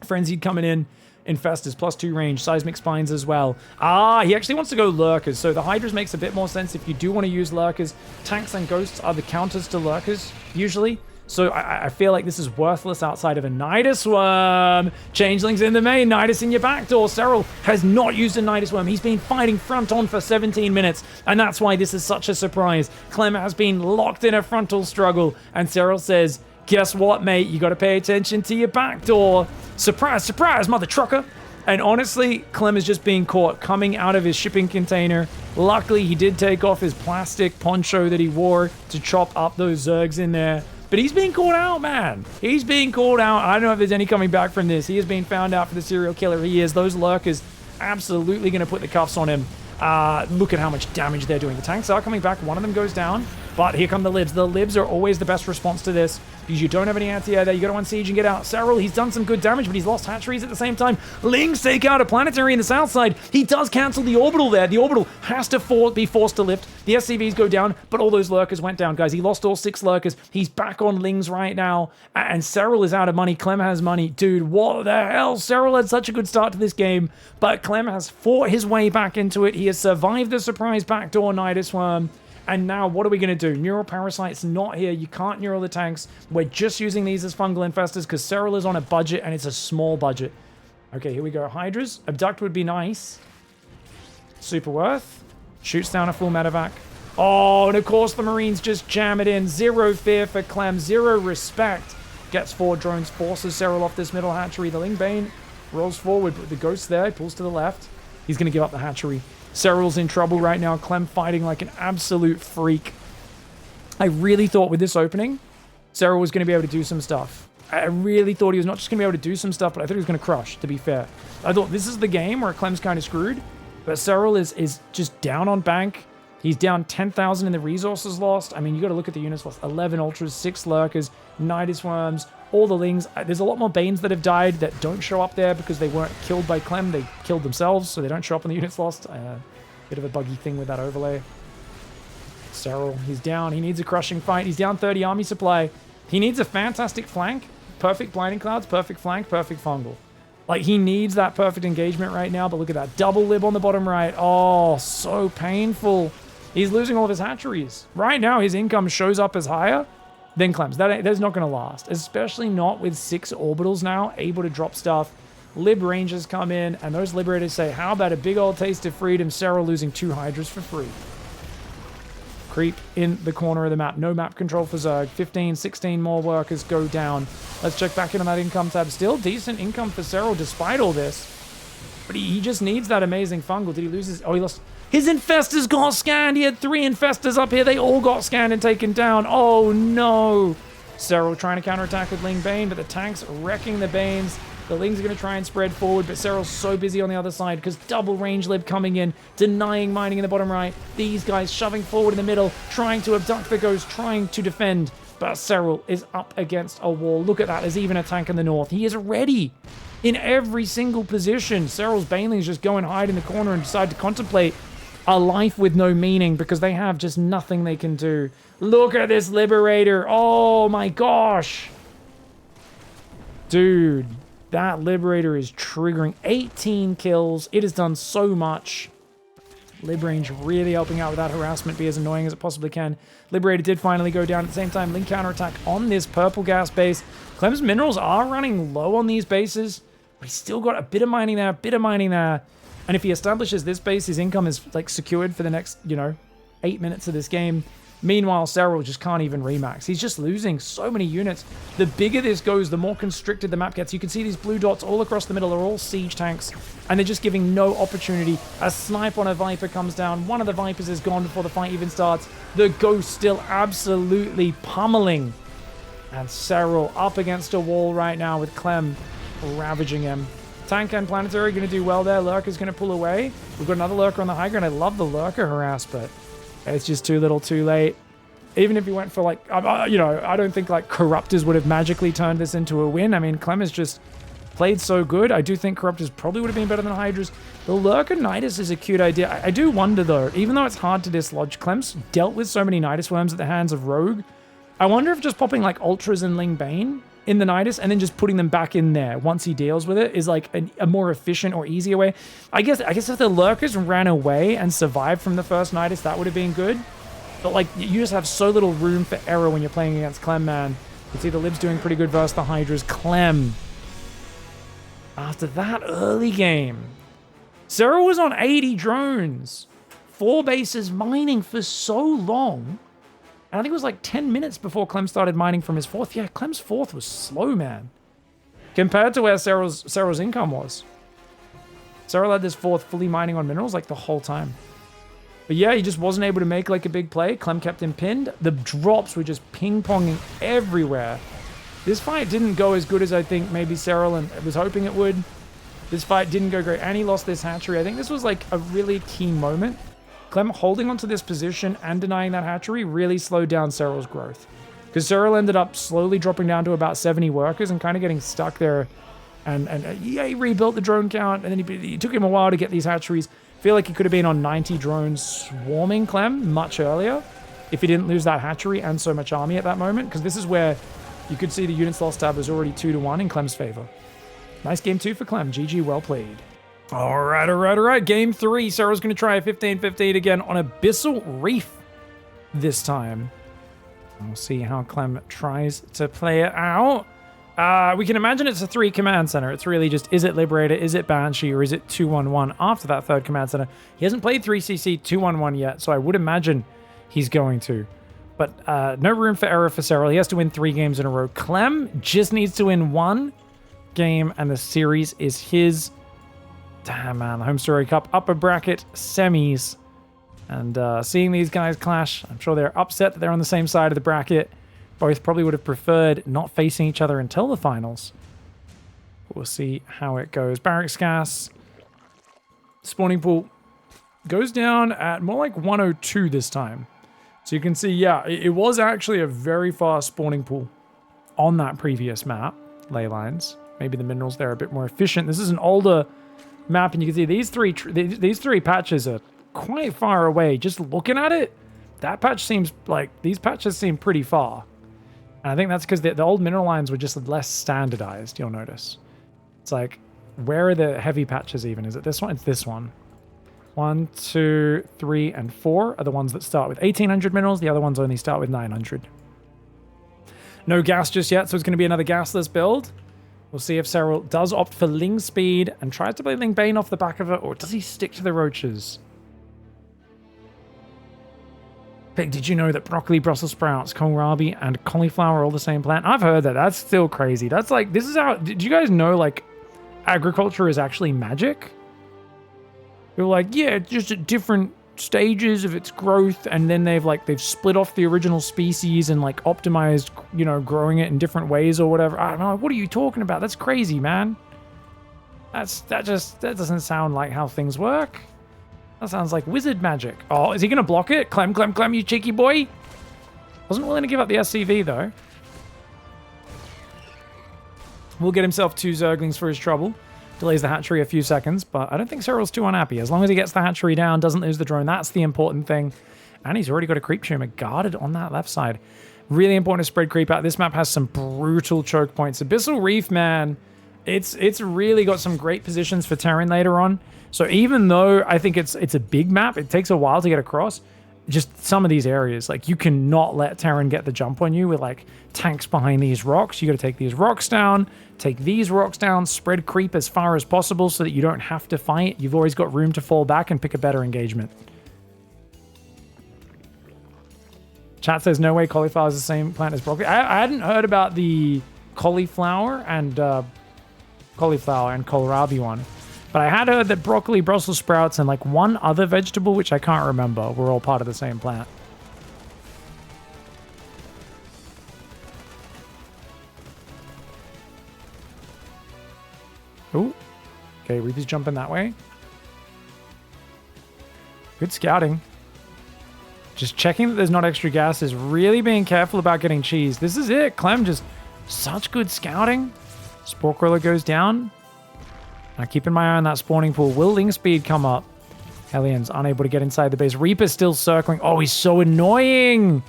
Frenzied coming in. Infestors, +2 range. Seismic Spines as well. Ah, he actually wants to go Lurkers. So the Hydras makes a bit more sense if you do want to use Lurkers. Tanks and Ghosts are the counters to Lurkers, usually. So I feel like this is worthless outside of a Nidus Worm. Changelings in the main, Nidus in your backdoor. SERRAL has not used a Nidus Worm. He's been fighting front on for 17 minutes, and that's why this is such a surprise. Clem has been locked in a frontal struggle, and SERRAL says, guess what, mate? You got to pay attention to your backdoor. Surprise, surprise, mother trucker. And honestly, Clem is just being caught coming out of his shipping container. Luckily, he did take off his plastic poncho that he wore to chop up those Zergs in there. But he's being called out, man. He's being called out. I don't know if there's any coming back from this. He is being found out for the serial killer he is. Those Lurkers absolutely going to put the cuffs on him. Look at how much damage they're doing. The tanks are coming back. One of them goes down. But here come the Libs. The Libs are always the best response to this because you don't have any anti-air there. You got to unsiege and get out. SERRAL, he's done some good damage, but he's lost hatcheries at the same time. Lings take out a planetary in the south side. He does cancel the orbital there. The orbital has to be forced to lift. The SCVs go down, but all those Lurkers went down, guys. He lost all 6 Lurkers. He's back on Lings right now, and SERRAL is out of money. Clem has money. Dude, what the hell? SERRAL had such a good start to this game, but Clem has fought his way back into it. He has survived the surprise backdoor Nidus Worm. And now, what are we going to do? Neural Parasite's not here. You can't neural the tanks. We're just using these as fungal infestors because SERRAL is on a budget, and it's a small budget. Okay, here we go. Hydras. Abduct would be nice. Super worth. Shoots down a full medevac. Oh, and of course the Marines just jam it in. 0 fear for Clem. 0 respect. Gets 4 drones. Forces SERRAL off this middle hatchery. The Lingbane rolls forward, but the Ghost there. He pulls to the left. He's going to give up the hatchery. SERRAL's in trouble right now. Clem fighting like an absolute freak. I really thought with this opening, SERRAL was going to be able to do some stuff. I really thought he was not just going to be able to do some stuff, but I thought he was going to crush, to be fair. I thought this is the game where Clem's kind of screwed, but SERRAL is just down on bank. He's down 10,000 in the resources lost. I mean, you got to look at the units lost. 11 Ultras, 6 Lurkers, Nidus Worms, all the Lings. There's a lot more Banes that have died that don't show up there because they weren't killed by Clem. They killed themselves, so they don't show up on the units lost. Bit of a buggy thing with that overlay. SERRAL, he's down. He needs a crushing fight. He's down 30 army supply. He needs a fantastic flank. Perfect blinding clouds, perfect flank, perfect fungal. Like, he needs that perfect engagement right now, but look at that. Double lib on the bottom right. Oh, so painful. He's losing all of his hatcheries. Right now, his income shows up as higher than Clem's. That's not going to last, especially not with 6 orbitals now, able to drop stuff. Lib Rangers come in, and those Liberators say, how about a big old taste of freedom? SERRAL losing 2 Hydras for free. Creep in the corner of the map. No map control for Zerg. 15, 16 more workers go down. Let's check back in on that income tab. Still decent income for SERRAL despite all this. But he just needs that amazing fungal. Did he lose his... Oh, he lost... His infestors got scanned. He had 3 infestors up here. They all got scanned and taken down. Oh, no. SERRAL trying to counterattack with Ling Bane, but the tanks wrecking the Banes. The Lings are going to try and spread forward, but SERRAL's so busy on the other side because double range lib coming in, denying mining in the bottom right. These guys shoving forward in the middle, trying to abduct the Ghost, trying to defend. But SERRAL is up against a wall. Look at that. There's even a tank in the north. He is ready in every single position. SERRAL's Banelings just go and hide in the corner and decide to contemplate a life with no meaning because they have just nothing they can do. Look at this Liberator. Oh my gosh. Dude, that Liberator is triggering 18 kills. It has done so much. Librange really helping out with that harassment, be as annoying as it possibly can. Liberator did finally go down at the same time. Link counterattack on this purple gas base. Clem's minerals are running low on these bases, but he's still got a bit of mining there, a bit of mining there. And if he establishes this base, his income is like secured for the next, 8 minutes of this game. Meanwhile, SERRAL just can't even remax. He's just losing so many units. The bigger this goes, the more constricted the map gets. You can see these blue dots all across the middle are all siege tanks, and they're just giving no opportunity. A snipe on a Viper comes down. One of the Vipers is gone before the fight even starts. The Ghost still absolutely pummeling. And SERRAL up against a wall right now with Clem ravaging him. Tank and Planetary going to do well there. Lurker's going to pull away. We've got another Lurker on the high ground. I love the Lurker harass, but it's just too little too late. Even if he went for I don't think Corruptors would have magically turned this into a win. I mean, Clem is just played so good. I do think Corruptors probably would have been better than Hydras. The Lurker Nidus is a cute idea. I do wonder, though, even though it's hard to dislodge, Clem's dealt with so many Nidus Worms at the hands of Rogue. I wonder if just popping, like, Ultras and Ling Bane in the Nidus and then just putting them back in there once he deals with it is, like, a more efficient or easier way. I guess if the Lurkers ran away and survived from the first Nidus, that would have been good. But, like, you just have so little room for error when you're playing against Clem, man. You can see the Lib's doing pretty good versus the Hydras. Clem, after that early game, SERRAL was on 80 drones. 4 bases mining for so long. And I think it was like 10 minutes before Clem started mining from his 4th. Yeah, Clem's 4th was slow, man. Compared to where SERRAL's income was. SERRAL had this 4th fully mining on minerals like the whole time. But yeah, he just wasn't able to make like a big play. Clem kept him pinned. The drops were just ping-ponging everywhere. This fight didn't go as good as I think maybe SERRAL was hoping it would. This fight didn't go great, and he lost this hatchery. I think this was like a really key moment. Clem holding onto this position and denying that hatchery really slowed down SERRAL's growth. Because SERRAL ended up slowly dropping down to about 70 workers and kind of getting stuck there. And yeah, he rebuilt the drone count, and then it took him a while to get these hatcheries. I feel like he could have been on 90 drones swarming Clem much earlier if he didn't lose that hatchery and so much army at that moment, because this is where you could see the units lost tab was already 2-1 in Clem's favor. Nice game 2 for Clem. GG, well played. All right. Game 3. SERRAL's going to try a 15-15 again on Abyssal Reef this time. We'll see how Clem tries to play it out. We can imagine it's a 3 command center. It's really just, is it Liberator, is it Banshee, or is it 2-1-1 after that 3rd command center? He hasn't played 3CC 2-1-1 yet, so I would imagine he's going to. But no room for error for SERRAL. He has to win 3 games in a row. Clem just needs to win 1 game, and the series is his. Damn, man. The HomeStory Cup upper bracket semis. And seeing these guys clash, I'm sure they're upset that they're on the same side of the bracket. Both probably would have preferred not facing each other until the finals. But we'll see how it goes. Barracks gas. Spawning pool goes down at more like 102 this time. So you can see, yeah, it was actually a very fast spawning pool on that previous map. Ley lines. Maybe the minerals there are a bit more efficient. This is an older map, and you can see these three patches are quite far away. Just looking at it, that patch seems like these patches seem pretty far. And I think that's because the old mineral lines were just less standardized, you'll notice. It's like, where are the heavy patches even? Is it this one? It's this one. 1, 2, 3, and 4 are the ones that start with 1800 minerals. The other ones only start with 900. No gas just yet, so it's going to be another gasless build. We'll see if SERRAL does opt for Ling Speed and tries to play Ling Bane off the back of it, or does he stick to the roaches? Pig, did you know that broccoli, Brussels sprouts, kohlrabi, and cauliflower are all the same plant? I've heard that. That's still crazy. That's like, this is how, did you guys know, like, agriculture is actually magic? They're like, yeah, it's just at different stages of its growth, and then they've split off the original species and like optimized, you know, growing it in different ways or whatever. I'm like, what are you talking about? That's crazy, man. That doesn't sound like how things work. That sounds like wizard magic. Oh, is he gonna block it? Clem, you cheeky boy. Wasn't willing to give up the SCV though. Will get himself 2 Zerglings for his trouble. Delays the hatchery a few seconds, but I don't think SERRAL's too unhappy. As long as he gets the hatchery down, doesn't lose the drone, that's the important thing. And he's already got a creep tumor guarded on that left side. Really important to spread creep out. This map has some brutal choke points. Abyssal Reef, man, it's really got some great positions for Terran later on. So even though I think it's a big map, it takes a while to get across. Just some of these areas, like you cannot let Terran get the jump on you with like tanks behind these rocks. You got to take these rocks down, take these rocks down, spread creep as far as possible so that you don't have to fight. You've always got room to fall back and pick a better engagement. Chat says no way cauliflower is the same plant as broccoli. I hadn't heard about the cauliflower and kohlrabi one. But I had heard that broccoli, Brussels sprouts, and like one other vegetable, which I can't remember, were all part of the same plant. Ooh. Okay, Reaper's jumping that way. Good scouting. Just checking that there's not extra gases. Really being careful about getting cheese. This is it. Clem just such good scouting. Spore Crawler goes down. Now keeping my eye on that spawning pool. Will Link Speed come up? Hellions unable to get inside the base. Reaper's still circling. Oh, he's so annoying.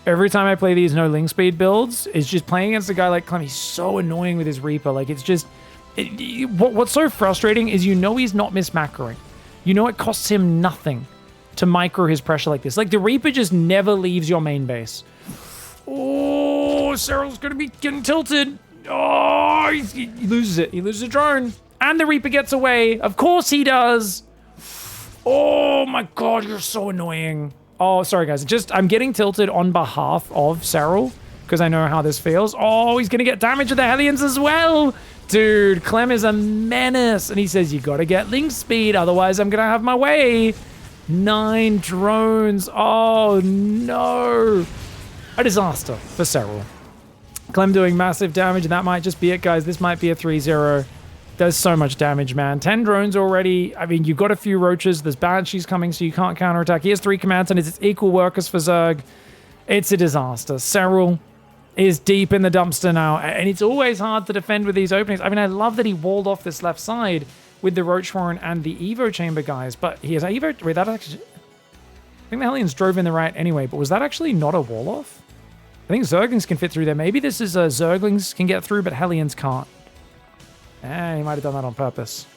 Every time I play these no Link Speed builds, it's just playing against a guy like Clem. He's so annoying with his Reaper. Like, it's just... what's so frustrating is you know he's not mismacroing. You know it costs him nothing to micro his pressure like this. Like, the Reaper just never leaves your main base. Oh, SERRAL's going to be getting tilted. Oh, he loses it. He loses a drone. And the Reaper gets away. Of course he does. Oh my god, you're so annoying. Oh, sorry guys. I'm getting tilted on behalf of SERRAL because I know how this feels. Oh, he's going to get damage with the Hellions as well. Dude, Clem is a menace. And he says, you got to get Link Speed, otherwise I'm going to have my way. 9 drones. Oh, no. A disaster for SERRAL. Clem doing massive damage, and that might just be it, guys. This might be a 3-0. Does so much damage, man. 10 drones already. I mean, you've got a few roaches. There's banshees coming, so you can't counterattack. He has 3 command centers. It's equal workers for Zerg. It's a disaster. SERRAL is deep in the dumpster now, and it's always hard to defend with these openings. I mean, I love that he walled off this left side with the Roach Warren and the Evo Chamber guys, but he has Evo... Wait, that actually... I think the Hellions drove in the right anyway, but was that actually not a wall off? I think Zerglings can fit through there. Maybe this is Zerglings can get through, but Hellions can't. He might have done that on purpose.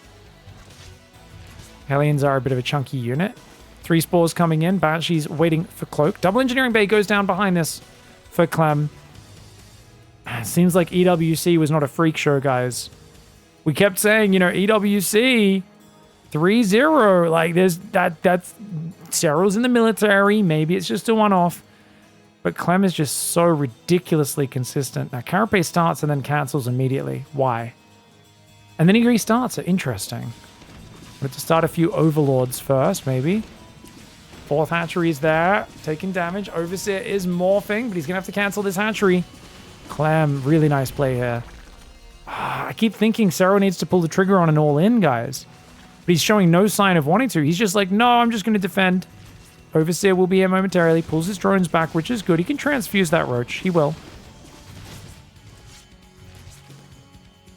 Hellions are a bit of a chunky unit. 3 spores coming in. Banshee's waiting for Cloak. Double Engineering Bay goes down behind this for Clem. Seems like EWC was not a freak show, guys. We kept saying, you know, EWC 3-0. Like, that's SERRAL's in the military. Maybe it's just a one-off. But Clem is just so ridiculously consistent. Now, Carapace starts and then cancels immediately. Why? And then he restarts it. Interesting. But to start a few Overlords first, maybe. 4th hatchery is there. Taking damage. Overseer is morphing, but he's going to have to cancel this hatchery. Clem, really nice play here. I keep thinking SERRAL needs to pull the trigger on an all-in, guys. But he's showing no sign of wanting to. He's just like, no, I'm just going to defend. Overseer will be here momentarily. Pulls his drones back, which is good. He can transfuse that Roach. He will.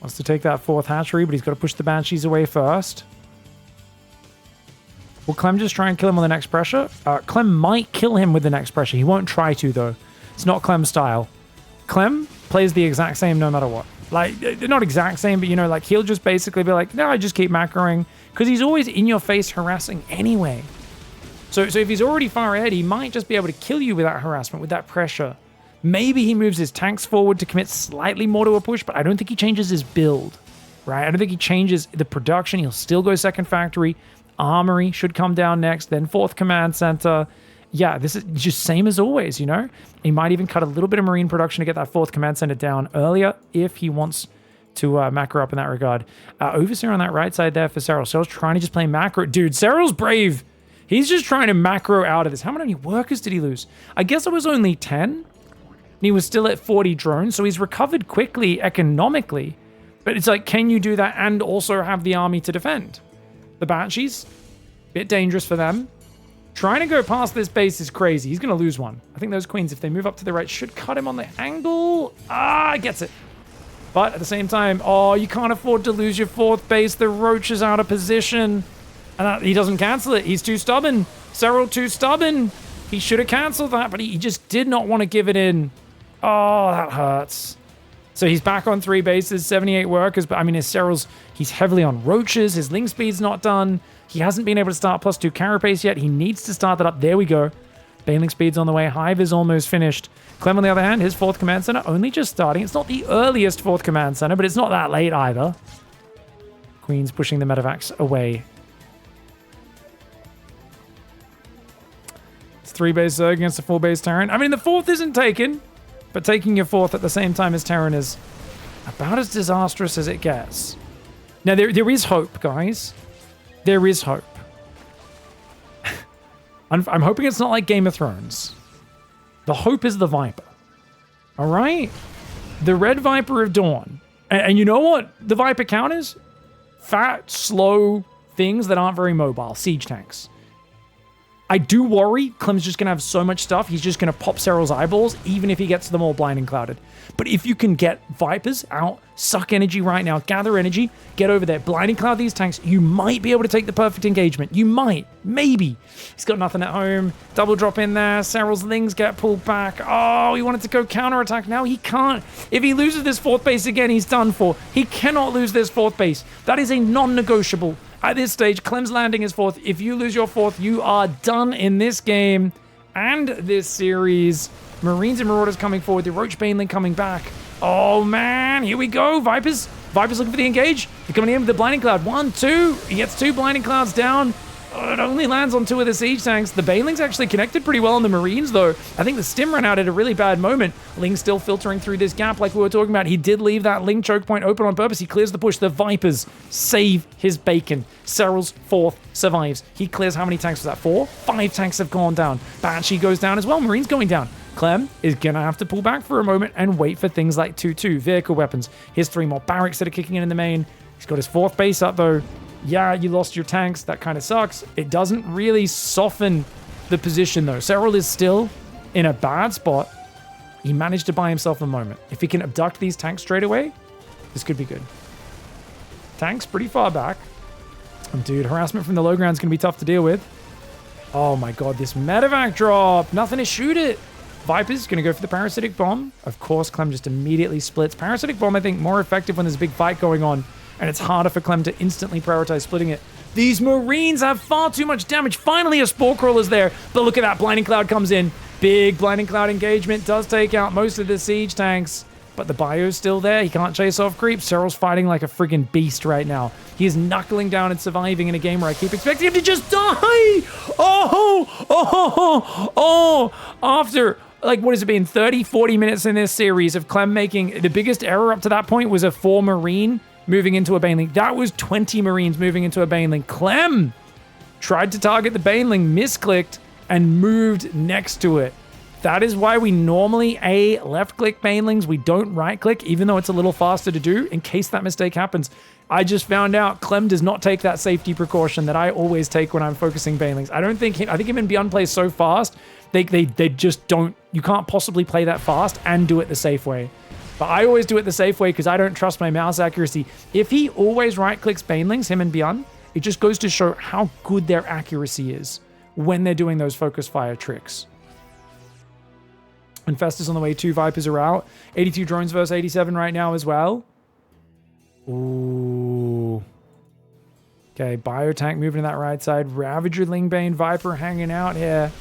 Wants to take that 4th hatchery, but he's got to push the Banshees away first. Will Clem just try and kill him on the next pressure? Clem might kill him with the next pressure. He won't try to, though. It's not Clem's style. Clem plays the exact same no matter what. Like, not exact same, but, you know, like, he'll just basically be like, no, I just keep macroing. Because he's always in your face harassing anyway. So if he's already far ahead, he might just be able to kill you with that harassment, with that pressure. Maybe he moves his tanks forward to commit slightly more to a push, but I don't think he changes his build, right? I don't think he changes the production. He'll still go 2nd factory. Armory should come down next, then 4th command center. Yeah, this is just same as always, you know? He might even cut a little bit of marine production to get that 4th command center down earlier if he wants to macro up in that regard. Overseer on that right side there for SERRAL. SERRAL's trying to just play macro. Dude, SERRAL's brave. He's just trying to macro out of this. How many workers did he lose? I guess it was only 10. And he was still at 40 drones, so he's recovered quickly economically. But it's like, can you do that and also have the army to defend? The Banshees, bit dangerous for them. Trying to go past this base is crazy. He's going to lose one. I think those queens, if they move up to the right, should cut him on the angle. Gets it. But at the same time, you can't afford to lose your 4th base. The Roach is out of position. And he doesn't cancel it. He's too stubborn. SERRAL too stubborn. He should have canceled that, but he just did not want to give it in. Oh, that hurts. So he's back on 3 bases, 78 workers, but I mean, he's heavily on Roaches. His Link Speed's not done. He hasn't been able to start +2 Carapace yet. He needs to start that up. There we go. Baneling Speed's on the way. Hive is almost finished. Clem, on the other hand, his 4th command center only just starting. It's not the earliest 4th command center, but it's not that late either. Queen's pushing the medevacs away. 3 base Zerg against a 4 base Terran. I mean, the 4th isn't taken, but taking your 4th at the same time as Terran is about as disastrous as it gets. Now, there is hope, guys. There is hope. I'm hoping it's not like Game of Thrones. The hope is the Viper. All right? The Red Viper of Dawn. And you know what the Viper counters? Fat, slow things that aren't very mobile. Siege tanks. I do worry Clem's just going to have so much stuff, he's just going to pop Serral's eyeballs, even if he gets them all blinding clouded. But if you can get Vipers out, suck energy right now, gather energy, get over there, blinding cloud these tanks, you might be able to take the perfect engagement. You might. Maybe. He's got nothing at home. Double drop in there. Serral's Lings get pulled back. Oh, he wanted to go counterattack. Now he can't. If he loses this fourth base again, he's done for. He cannot lose this fourth base. That is a non-negotiable. At this stage, Clem's landing his fourth. If you lose your fourth, you are done in this game and this series. Marines and Marauders coming forward. The Roach Baneling coming back. Oh, man. Here we go. Vipers. Vipers looking for the engage. They're coming in with the Blinding Cloud. 1, 2. He gets 2 Blinding Clouds down. It only lands on 2 of the siege tanks. The Baneling's actually connected pretty well on the Marines, though. I think the Stim ran out at a really bad moment. Ling still filtering through this gap like we were talking about. He did leave that Ling choke point open on purpose. He clears the push. The Vipers save his bacon. Serral's fourth survives. He clears how many tanks was that? 4? 5 tanks have gone down. Banshee goes down as well. Marine's going down. Clem is going to have to pull back for a moment and wait for things like 2-2. Vehicle weapons. Here's 3 more barracks that are kicking in the main. He's got his 4th base up, though. Yeah, you lost your tanks. That kind of sucks. It doesn't really soften the position, though. Serral is still in a bad spot. He managed to buy himself a moment. If he can abduct these tanks straight away, this could be good. Tanks pretty far back. And dude, harassment from the low ground is going to be tough to deal with. Oh my god, this medevac drop. Nothing to shoot it. Viper's going to go for the Parasitic Bomb. Of course, Clem just immediately splits. Parasitic Bomb, I think, more effective when there's a big fight going on. And it's harder for Clem to instantly prioritize splitting it. These Marines have far too much damage. Finally, a Spore Crawler's there. But look at that. Blinding Cloud comes in. Big Blinding Cloud engagement. Does take out most of the siege tanks. But the Bio's still there. He can't chase off creeps. Serral's fighting like a friggin' beast right now. He is knuckling down and surviving in a game where I keep expecting him to just die. After, like, what has it been? 30, 40 minutes in this series of Clem making... The biggest error up to that point was a 4 Marine moving into a Baneling. That was 20 Marines moving into a Baneling. Clem tried to target the Baneling, misclicked, and moved next to it. That is why we normally left-click Banelings. We don't right-click, even though it's a little faster to do, in case that mistake happens. I just found out Clem does not take that safety precaution that I always take when I'm focusing Banelings. I think him and Beyond plays so fast, they just don't... You can't possibly play that fast and do it the safe way. But I always do it the safe way because I don't trust my mouse accuracy. If he always right-clicks Banelings, him and Beyond, it just goes to show how good their accuracy is when they're doing those focus fire tricks. Infestus on the way, 2 Vipers are out. 82 drones versus 87 right now as well. Ooh. Okay, Biotank moving to that right side. Ravager, Lingbane, Viper hanging out here.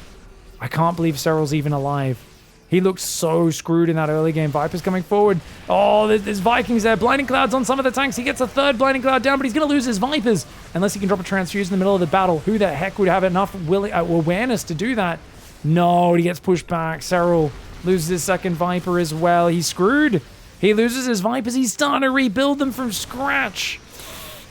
I can't believe Serral's even alive. He looks so screwed in that early game. Viper's coming forward. Oh, there's Vikings there. Blinding Clouds on some of the tanks. He gets a 3rd Blinding Cloud down, but he's going to lose his Vipers. Unless he can drop a Transfuse in the middle of the battle. Who the heck would have enough awareness to do that? No, he gets pushed back. Serral loses his 2nd Viper as well. He's screwed. He loses his Vipers. He's starting to rebuild them from scratch.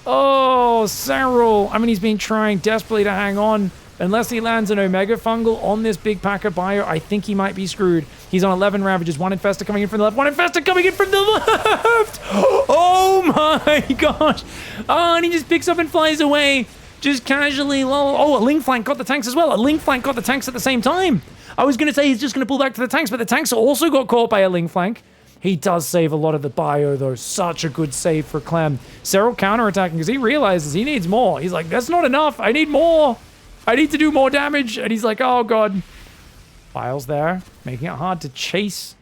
Oh, Serral. I mean, he's been trying desperately to hang on. Unless he lands an Omega Fungal on this big pack of Bio, I think he might be screwed. He's on 11 Ravagers. 1 Infestor coming in from the left. 1 Infestor coming in from the left. Oh my gosh. Oh, and he just picks up and flies away. Just casually. Oh, a Ling Flank got the tanks as well. A Ling Flank got the tanks at the same time. I was going to say he's just going to pull back to the tanks, but the tanks also got caught by a Ling Flank. He does save a lot of the Bio, though. Such a good save for Clem. Serral counterattacking because he realizes he needs more. He's like, that's not enough. I need more. I need to do more damage. And he's like, oh, God. Biles there, making it hard to chase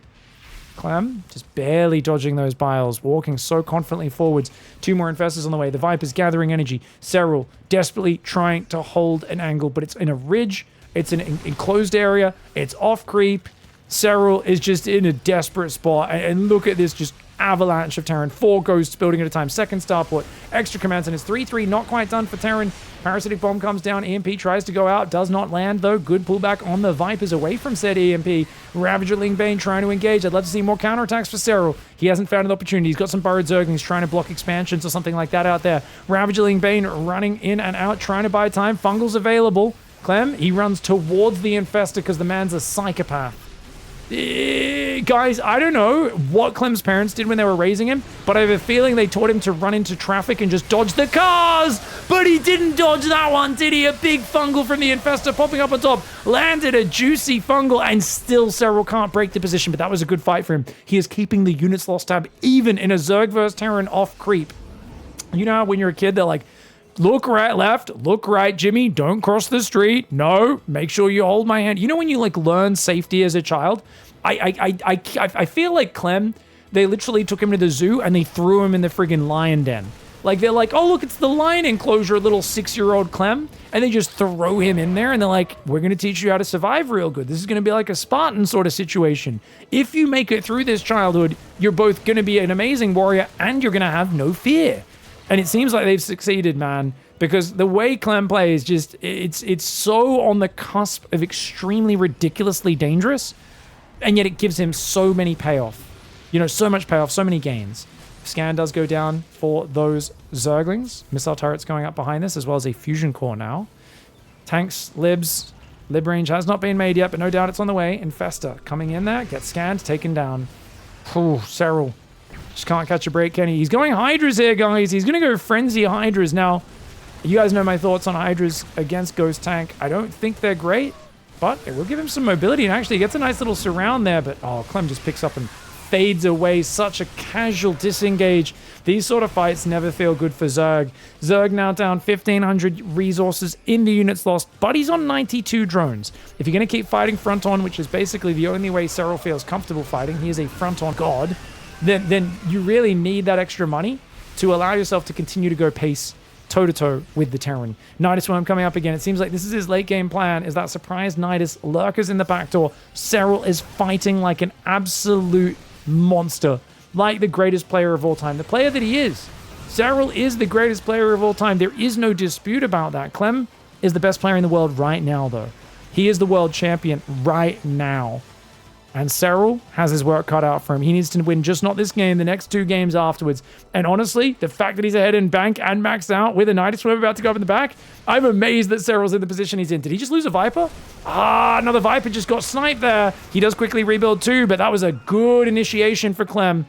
Clem. Just barely dodging those Biles, walking so confidently forwards. 2 more Infestors on the way. The Viper's gathering energy. Serral desperately trying to hold an angle, but it's in a ridge. It's an enclosed area. It's off creep. Serral is just in a desperate spot. And look at this just avalanche of Terran. 4 ghosts building at a time. 2nd starport. Extra commands, and it's 3-3. Not quite done for Terran. Parasitic Bomb comes down. EMP tries to go out. Does not land, though. Good pullback on the Vipers away from said EMP. Ravager Lingbane trying to engage. I'd love to see more counterattacks for Serral. He hasn't found an opportunity. He's got some Burrowed Zerglings trying to block expansions or something like that out there. Ravager Lingbane running in and out, trying to buy time. Fungal's available. Clem, he runs towards the Infestor because the man's a psychopath. Guys, I don't know what Clem's parents did when they were raising him, but I have a feeling they taught him to run into traffic and just dodge the cars. But he didn't dodge that one, did he? A big fungal from the Infestor popping up on top. Landed a juicy fungal, and still Serral can't break the position, but that was a good fight for him. He is keeping the units lost tab even in a Zerg vs Terran off creep. You know how when you're a kid, they're like, look right, left, look right, Jimmy, don't cross the street. No, make sure you hold my hand. You know when you like learn safety as a child? I feel like Clem, they literally took him to the zoo and they threw him in the friggin' lion den. Like, they're like, oh, look, it's the lion enclosure, little 6-year-old Clem. And they just throw him in there and they're like, we're going to teach you how to survive real good. This is going to be like a Spartan sort of situation. If you make it through this childhood, you're both going to be an amazing warrior and you're going to have no fear. And it seems like they've succeeded, man, because the way Clem plays, just, it's so on the cusp of extremely ridiculously dangerous. And yet it gives him so many payoff. You know, so much payoff, so many gains. Scan does go down for those Zerglings. Missile turrets going up behind this, as well as a fusion core now. Tanks, libs. Lib range has not been made yet, but no doubt it's on the way. Infestor coming in there, gets scanned, taken down. Ooh, Serral. Just can't catch a break, can he? He's going Hydras here, guys. He's going to go Frenzy Hydras. Now, you guys know my thoughts on Hydras against Ghost Tank. I don't think they're great. But it will give him some mobility, and actually gets a nice little surround there. But, oh, Clem just picks up and fades away. Such a casual disengage. These sort of fights never feel good for Zerg. Zerg now down 1,500 resources in the units lost, but he's on 92 drones. If you're going to keep fighting front on, which is basically the only way Serral feels comfortable fighting, he is a front on god, then you really need that extra money to allow yourself to continue to go pace toe-to-toe with the Terran. Nidus Worm coming up again. It seems like this is his late-game plan, is that surprise Nidus. Lurkers in the backdoor. Serral is fighting like an absolute monster. Like the greatest player of all time. The player that he is. Serral is the greatest player of all time. There is no dispute about that. Clem is the best player in the world right now, though. He is the world champion right now. And Serral has his work cut out for him. He needs to win just not this game, the next 2 games afterwards. And honestly, the fact that he's ahead in bank and maxed out with a Nidus Worm about to go up in the back, I'm amazed that Serral's in the position he's in. Did he just lose a Viper? Ah, another Viper just got sniped there. He does quickly rebuild too, but that was a good initiation for Clem.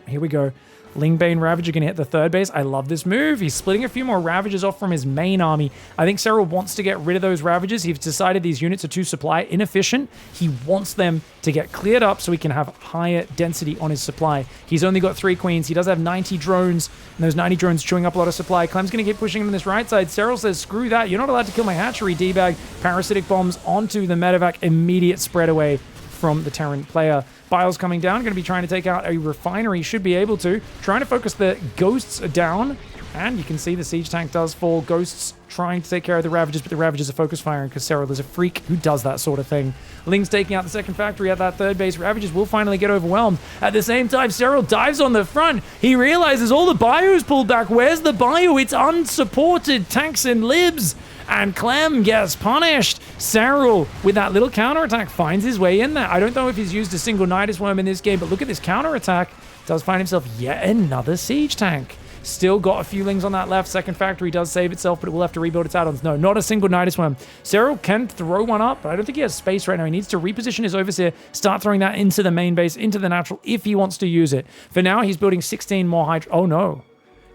Here we go. Lingbane Ravager going to hit the third base. I love this move. He's splitting a few more Ravagers off from his main army. I think Serral wants to get rid of those Ravagers. He's decided these units are too supply inefficient. He wants them to get cleared up so he can have higher density on his supply. He's only got 3 queens. He does have 90 drones, and those 90 drones chewing up a lot of supply. Clem's going to keep pushing him on this right side. Serral says, screw that. You're not allowed to kill my hatchery, D-bag. Parasitic bombs onto the medevac. Immediate spread away from the Terran player. Biles coming down, going to be trying to take out a refinery, should be able to. Trying to focus the Ghosts down, and you can see the Siege Tank does fall. Ghosts trying to take care of the Ravagers, but the Ravagers are focus firing because Serral is a freak who does that sort of thing. Ling's taking out the second factory at that third base. Ravagers will finally get overwhelmed. At the same time, Serral dives on the front. He realizes all the bio's pulled back. Where's the bio? It's unsupported tanks and libs. And Clem gets punished. Serral, with that little counterattack, finds his way in there. I don't know if he's used a single Nidus Worm in this game, but look at this counterattack. Does find himself yet another siege tank. Still got a few lings on that left. Second factory does save itself, but it will have to rebuild its add-ons. No, not a single Nidus Worm. Serral can throw one up, but I don't think he has space right now. He needs to reposition his Overseer, start throwing that into the main base, into the natural, if he wants to use it. For now, he's building 16 more Hydra. Oh, no.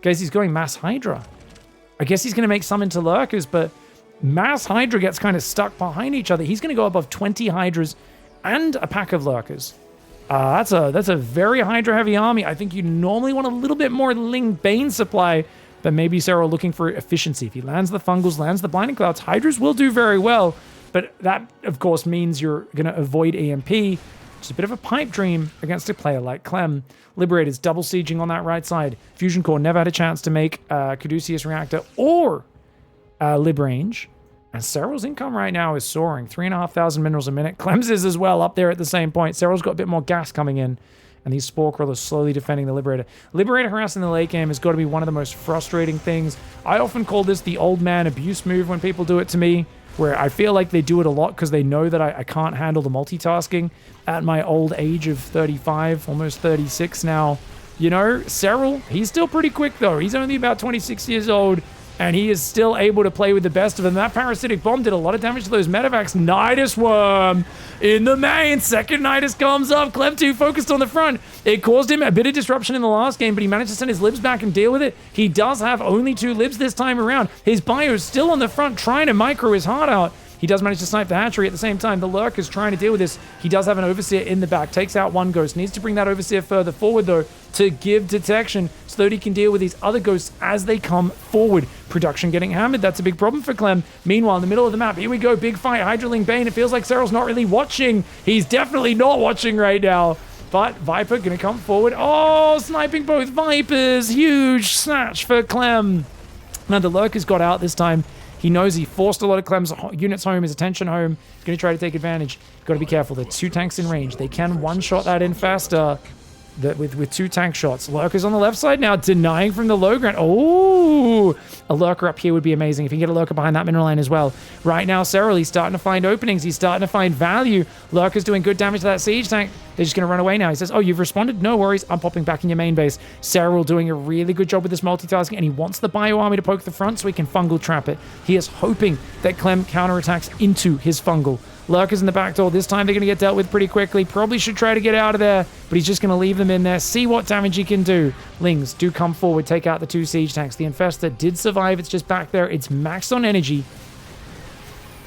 Guys, he's going Mass Hydra. I guess he's going to make some into Lurkers, but Mass Hydra gets kind of stuck behind each other. He's going to go above 20 Hydras and a pack of Lurkers. That's a very Hydra-heavy army. I think you normally want a little bit more Ling Bane supply, but maybe Serral looking for efficiency. If he lands the Fungals, lands the Blinding Clouds, Hydras will do very well, but that, of course, means you're going to avoid EMP, which is a bit of a pipe dream against a player like Clem. Liberators double sieging on that right side. Fusion Core never had a chance to make Caduceus Reactor or Lib Range. And Serral's income right now is soaring. 3,500 minerals a minute. Clem's is as well, up there at the same point. Serral's got a bit more gas coming in. And these Spore Crawlers slowly defending the Liberator. Liberator harassing the late game has got to be one of the most frustrating things. I often call this the old man abuse move when people do it to me, where I feel like they do it a lot because they know that I can't handle the multitasking at my old age of 35, almost 36 now. You know, Serral, he's still pretty quick though. He's only about 26 years old. and he is still able to play with the best of them. That parasitic bomb did a lot of damage to those medevacs. Nidus Worm in the main. Second Nidus comes up. Clem 2 focused on the front. It caused him a bit of disruption in the last game, but he managed to send his libs back and deal with it. He does have only 2 libs this time around. His bio's still on the front, trying to micro his heart out. He does manage to snipe the hatchery at the same time. The Lurk is trying to deal with this. He does have an Overseer in the back. Takes out one Ghost. Needs to bring that Overseer further forward, though, to give detection so that he can deal with these other Ghosts as they come forward. Production getting hammered. That's a big problem for Clem. Meanwhile, in the middle of the map, here we go. Big fight. Hydraling Bane. It feels like SERRAL's not really watching. He's definitely not watching right now. But Viper going to come forward. Oh, sniping both Vipers. Huge snatch for Clem. Now, the Lurk has got out this time. He knows he forced a lot of Clem's units home, his attention home. He's going to try to take advantage. Got to be careful. There are 2 tanks in range. They can one-shot that in faster with 2 tank shots. Lurker's on the left side now, denying from the low ground. Oh, a Lurker up here would be amazing if you can get a Lurker behind that mineral line as well. Right now, SERRAL, he's starting to find openings. He's starting to find value. Lurker's doing good damage to that siege tank. They're just going to run away now. He says, oh, you've responded? No worries. I'm popping back in your main base. SERRAL doing a really good job with this multitasking, and he wants the bio army to poke the front so he can fungal trap it. He is hoping that Clem counterattacks into his fungal. Lurkers in the back door. This time they're going to get dealt with pretty quickly. Probably should try to get out of there, but he's just going to leave them in there. See what damage he can do. Lings do come forward, take out the 2 siege tanks. The Infestor did survive. It's just back there. It's maxed on energy.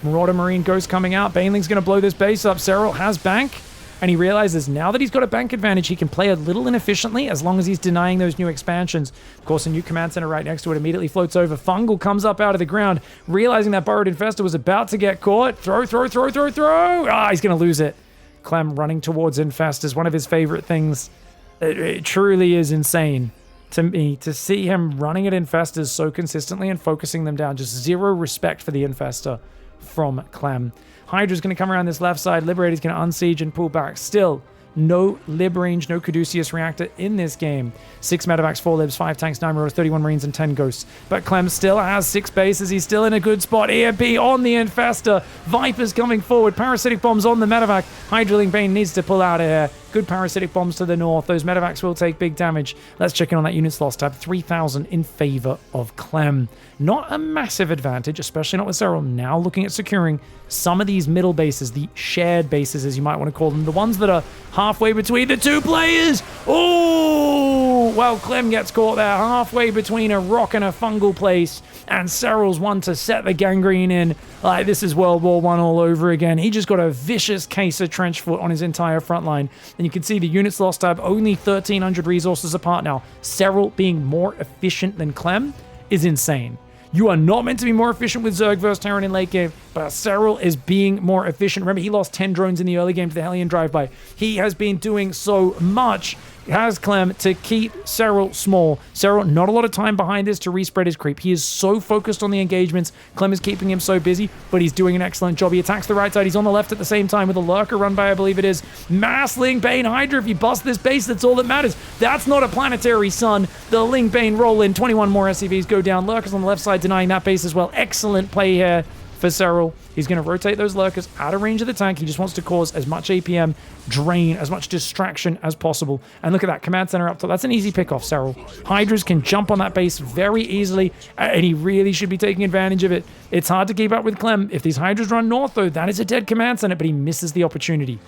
Marauder Marine Ghost coming out. Baneling's going to blow this base up. SERRAL has bank, and he realizes now that he's got a bank advantage, he can play a little inefficiently as long as he's denying those new expansions. Of course, a new command center right next to it immediately floats over. Fungal comes up out of the ground, realizing that Burrowed Infestor was about to get caught. Throw. Ah, he's going to lose it. Clem running towards Infestors, one of his favorite things. It truly is insane to me to see him running at Infestors so consistently and focusing them down. Just zero respect for the Infestor from Clem. Hydra's going to come around this left side. Liberator's going to unsiege and pull back. Still, no lib range, no Caduceus reactor in this game. 6 medevacs, 4 libs, 5 tanks, 9 marauders, 31 marines, and 10 ghosts. But Clem still has 6 bases. He's still in a good spot. EMP on the Infestor. Vipers coming forward. Parasitic bombs on the medevac. Hydraling Bane needs to pull out of here. Good parasitic bombs to the north. Those medevacs will take big damage. Let's check in on that units loss tab. 3,000 in favor of Clem. Not a massive advantage, especially not with SERRAL. Now looking at securing some of these middle bases, the shared bases, as you might want to call them, the ones that are halfway between the 2 players. Oh, well, Clem gets caught there halfway between a rock and a fungal place, and SERRAL's one to set the gangrene in. Like, this is World War I all over again. He just got a vicious case of trench foot on his entire front line. And you can see the units lost tab only 1,300 resources apart now. SERRAL being more efficient than Clem is insane. You are not meant to be more efficient with Zerg versus Terran in late game, but SERRAL is being more efficient. Remember, he lost 10 drones in the early game to the Hellion drive-by. He has been doing so much, has Clem, to keep SERRAL small. SERRAL, not a lot of time behind this to respread his creep. He is so focused on the engagements. Clem is keeping him so busy, but he's doing an excellent job. He attacks the right side. He's on the left at the same time with a Lurker run by, I believe it is. Massling Bane Hydra. If you bust this base, that's all that matters. That's not a planetary sun. The Ling Bane roll in. 21 more SCVs go down. Lurkers on the left side denying that base as well. Excellent play here for SERRAL. He's going to rotate those Lurkers out of range of the tank. He just wants to cause as much APM drain, as much distraction as possible. And look at that command center up top. That's an easy pick off, SERRAL. Hydras can jump on that base very easily, and he really should be taking advantage of it. It's hard to keep up with Clem. If these Hydras run north, though, that is a dead command center, but he misses the opportunity.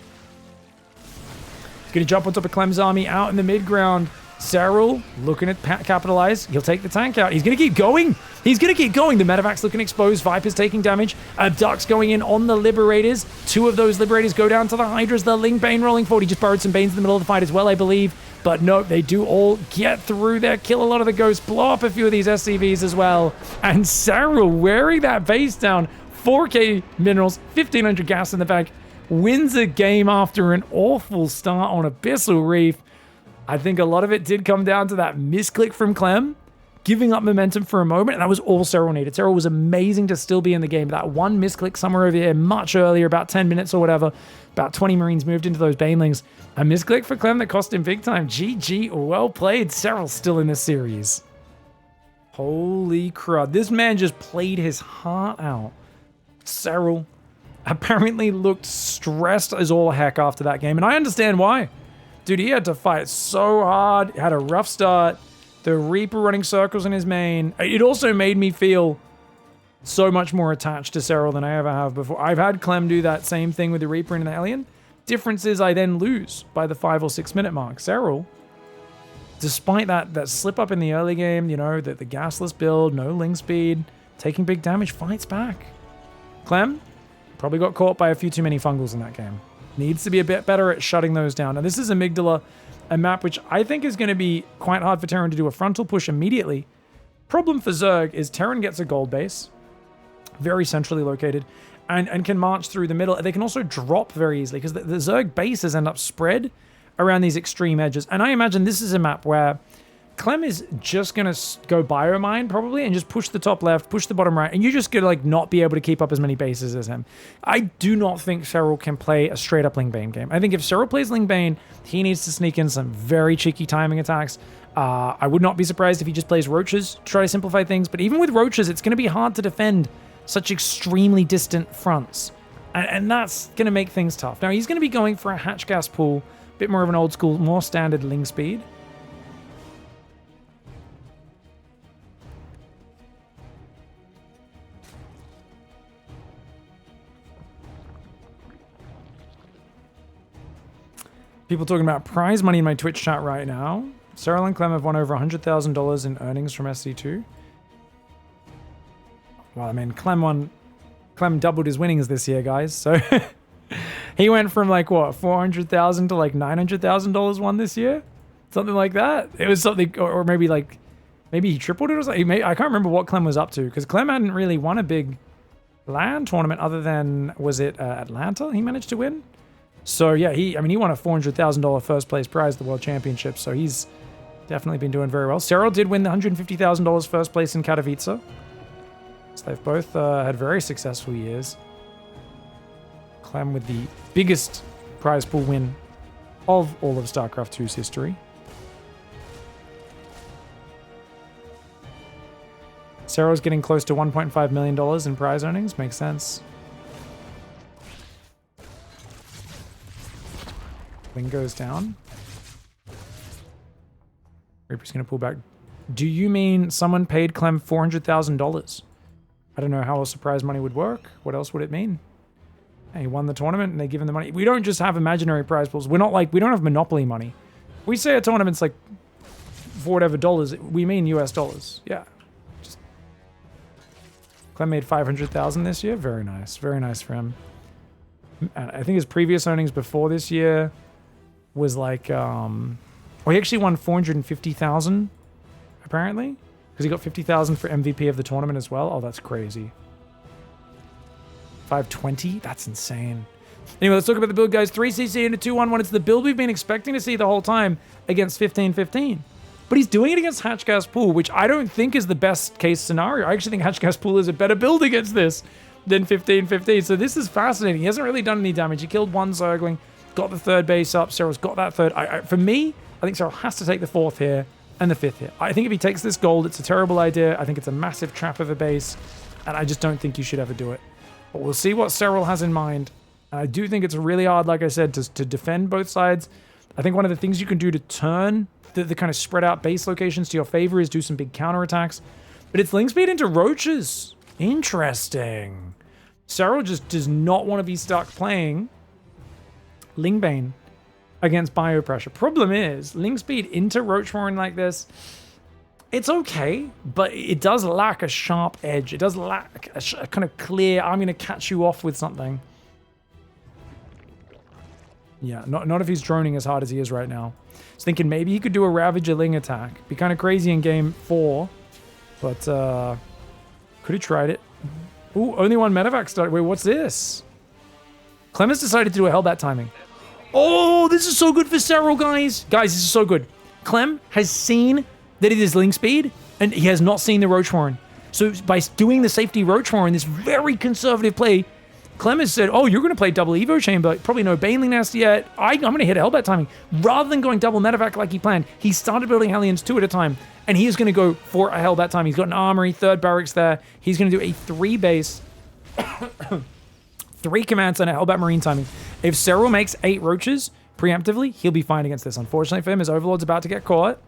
He's going to jump on top of Clem's army out in the mid-ground. SERRAL looking at capitalize. He'll take the tank out. He's going to keep going. He's going to keep going. The medevac's looking exposed. Viper's taking damage. Abduct's going in on the Liberators. 2 of those Liberators go down to the Hydras. The Ling Bane rolling forward. He just burrowed some Banes in the middle of the fight as well, I believe. But no, they do all get through there, kill a lot of the ghosts, blow up a few of these SCVs as well. And SERRAL wearing that base down. 4k minerals, 1,500 gas in the bag. Wins a game after an awful start on Abyssal Reef. I think a lot of it did come down to that misclick from Clem, giving up momentum for a moment, and that was all SERRAL needed. SERRAL was amazing to still be in the game. That one misclick somewhere over here, much earlier, about 10 minutes or whatever, about 20 Marines moved into those Banelings. A misclick for Clem that cost him big time. GG, well played. SERRAL still in this series. Holy crud. This man just played his heart out. SERRAL apparently looked stressed as all heck after that game, and I understand why. Dude, he had to fight so hard, had a rough start, The Reaper running circles in his main. It also made me feel so much more attached to SERRAL than I ever have before. I've had Clem do that same thing with the Reaper and the Alien. Difference is I then lose by the 5 or 6 minute mark. SERRAL, despite that slip up in the early game, you know, the gasless build, no ling speed, taking big damage, fights back. Clem probably got caught by a few too many fungals in that game. Needs to be a bit better at shutting those down. Now this is Amygdala, a map which I think is going to be quite hard for Terran to do a frontal push immediately. Problem for Zerg is Terran gets a gold base, very centrally located, and can march through the middle. They can also drop very easily because the Zerg bases end up spread around these extreme edges. And I imagine this is a map where Clem is just going to go biomine probably and just push the top left, push the bottom right, and you're just going to like not be able to keep up as many bases as him. I do not think SERRAL can play a straight up Ling Bane game. I think if SERRAL plays Ling Bane, he needs to sneak in some very cheeky timing attacks. I would not be surprised if he just plays Roaches to try to simplify things, but even with Roaches, it's going to be hard to defend such extremely distant fronts. And that's going to make things tough. Now, he's going to be going for a hatch gas pool, a bit more of an old school, more standard Ling speed. People talking about prize money in my Twitch chat right now. SERRAL and Clem have won over $100,000 in earnings from SC2. Well, I mean, Clem doubled his winnings this year, guys. So he went from like what, 400,000 to like $900,000 won this year, something like that. It was something, or maybe he tripled it or something. I can't remember what Clem was up to because Clem hadn't really won a big LAN tournament other than, was it Atlanta? He managed to win. So yeah, he won a $400,000 first place prize at the World Championship. So he's definitely been doing very well. SERRAL did win the $150,000 first place in Katowice. So they've both had very successful years. Clem with the biggest prize pool win of all of StarCraft 2's history. SERRAL's getting close to $1.5 million in prize earnings. Makes sense. Wing goes down. Reaper's going to pull back. Do you mean someone paid Clem $400,000? I don't know how else prize money would work. What else would it mean? He won the tournament and they give him the money. We don't just have imaginary prize pools. We don't have Monopoly money. We say a tournament's like for whatever dollars, we mean US dollars. Yeah. Clem made $500,000 this year. Very nice. Very nice for him. And I think his previous earnings before this year was like, he actually won $450,000 apparently. Because he got $50,000 for MVP of the tournament as well. Oh, that's crazy. 520? That's insane. Anyway, let's talk about the build, guys. 3CC into 211. It's the build we've been expecting to see the whole time against 1515. But he's doing it against Hatch Gas Pool, which I don't think is the best case scenario. I actually think Hatch Gas Pool is a better build against this than 1515. So this is fascinating. He hasn't really done any damage. He killed one Zergling, got the third base up. SERRAL's got that third. For me, I think SERRAL has to take the fourth here and the fifth here. I think if he takes this gold, it's a terrible idea. I think it's a massive trap of a base, and I just don't think you should ever do it. But we'll see what SERRAL has in mind. And I do think it's really hard, like I said, to defend both sides. I think one of the things you can do to turn the kind of spread out base locations to your favor is do some big counterattacks. But it's Ling Speed into Roaches. Interesting. SERRAL just does not want to be stuck playing Ling Bane against Biopressure. Problem is, Ling Speed into Roachmorin like this, it's okay, but it does lack a sharp edge. It does lack a kind of clear, I'm going to catch you off with something. Yeah, not if he's droning as hard as he is right now. I was thinking maybe he could do a Ravager Ling attack. Be kind of crazy in game 4, but could have tried it. Ooh, only one medevac started. Wait, what's this? Clemens decided to do a Hellbat timing. Oh, this is so good for SERRAL, guys. Guys, this is so good. Clem has seen that it is Ling Speed, and he has not seen the Roachmorin. So by doing the safety Roachmorin, this very conservative play, Clem has said, oh, you're going to play double Evo Chamber. Probably no Baneling Nest yet. I'm going to hit a Hellbat timing. Rather than going double medevac like he planned, he started building Hellions 2 at a time, and he is going to go for a Hellbat timing. He's got an armory, third barracks there. He's going to do a 3 base, 3 commands, and a Hellbat Marine timing. If SERRAL makes 8 Roaches preemptively, he'll be fine against this. Unfortunately for him, his Overlord's about to get caught.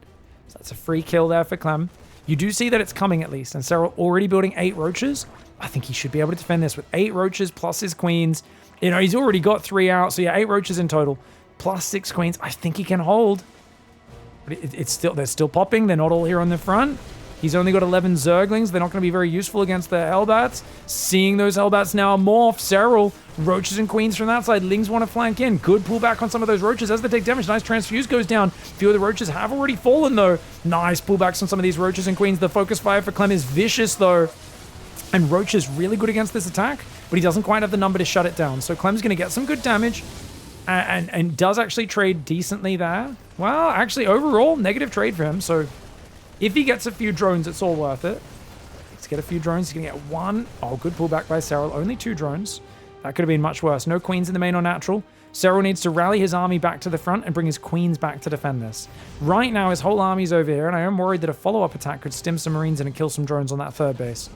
So that's a free kill there for Clem. You do see that it's coming at least, and Serral already building 8 roaches. I think he should be able to defend this with 8 roaches plus his queens. You know, he's already got 3 out, so yeah, 8 roaches in total, plus 6 queens. I think he can hold. But they're still popping. They're not all here on the front. He's only got 11 Zerglings. They're not going to be very useful against the Hellbats. Seeing those Hellbats now morph, Serral, roaches and queens from that side. Lings want to flank in. Good pullback on some of those roaches as they take damage. Nice transfuse goes down. A few of the roaches have already fallen, though. Nice pullbacks on some of these roaches and queens. The focus fire for Clem is vicious, though. And Roach is really good against this attack, but he doesn't quite have the number to shut it down. So Clem's going to get some good damage and does actually trade decently there. Well, actually, overall, negative trade for him. So if he gets a few drones, it's all worth it. Let's get a few drones. He's going to get 1. Oh, good pullback by Serral. Only 2 drones. That could have been much worse. No queens in the main or natural. Serral needs to rally his army back to the front and bring his queens back to defend this. Right now, his whole army's over here, and I am worried that a follow-up attack could stim some Marines in and kill some drones on that 3rd base.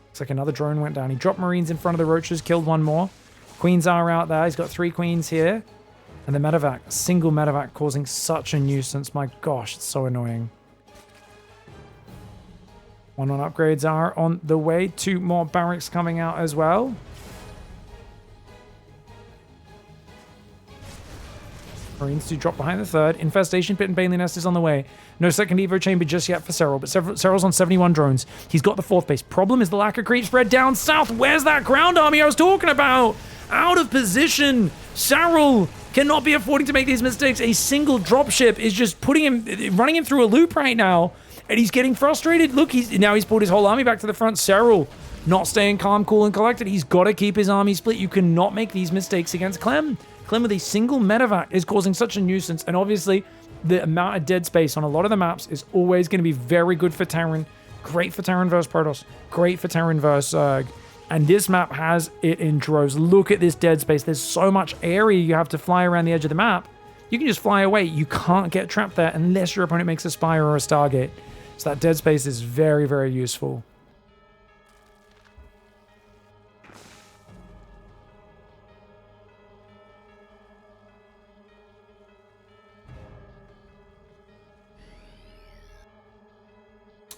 Looks like another drone went down. He dropped Marines in front of the roaches, killed 1 more. Queens are out there. He's got 3 queens here. And the medevac, a single medevac causing such a nuisance. My gosh, it's so annoying. 1 on upgrades are on the way. 2 more barracks coming out as well. Marines do drop behind the 3rd. Infestation Pit and Bailey Nest is on the way. No second Evo Chamber just yet for Serral, but Serral's on 71 drones. He's got the 4th base. Problem is the lack of creep spread down south. Where's that ground army I was talking about? Out of position. Serral cannot be affording to make these mistakes. A single dropship is just running him through a loop right now, and he's getting frustrated. Look, now he's pulled his whole army back to the front. Serral not staying calm, cool, and collected. He's got to keep his army split. You cannot make these mistakes against Clem. Clem with a single medevac is causing such a nuisance, and obviously the amount of dead space on a lot of the maps is always going to be very good for Terran. Great for Terran versus Protoss. Great for Terran versus Zerg. And this map has it in droves. Look at this dead space. There's so much area you have to fly around the edge of the map. You can just fly away. You can't get trapped there unless your opponent makes a Spire or a Stargate. So that dead space is very, very useful.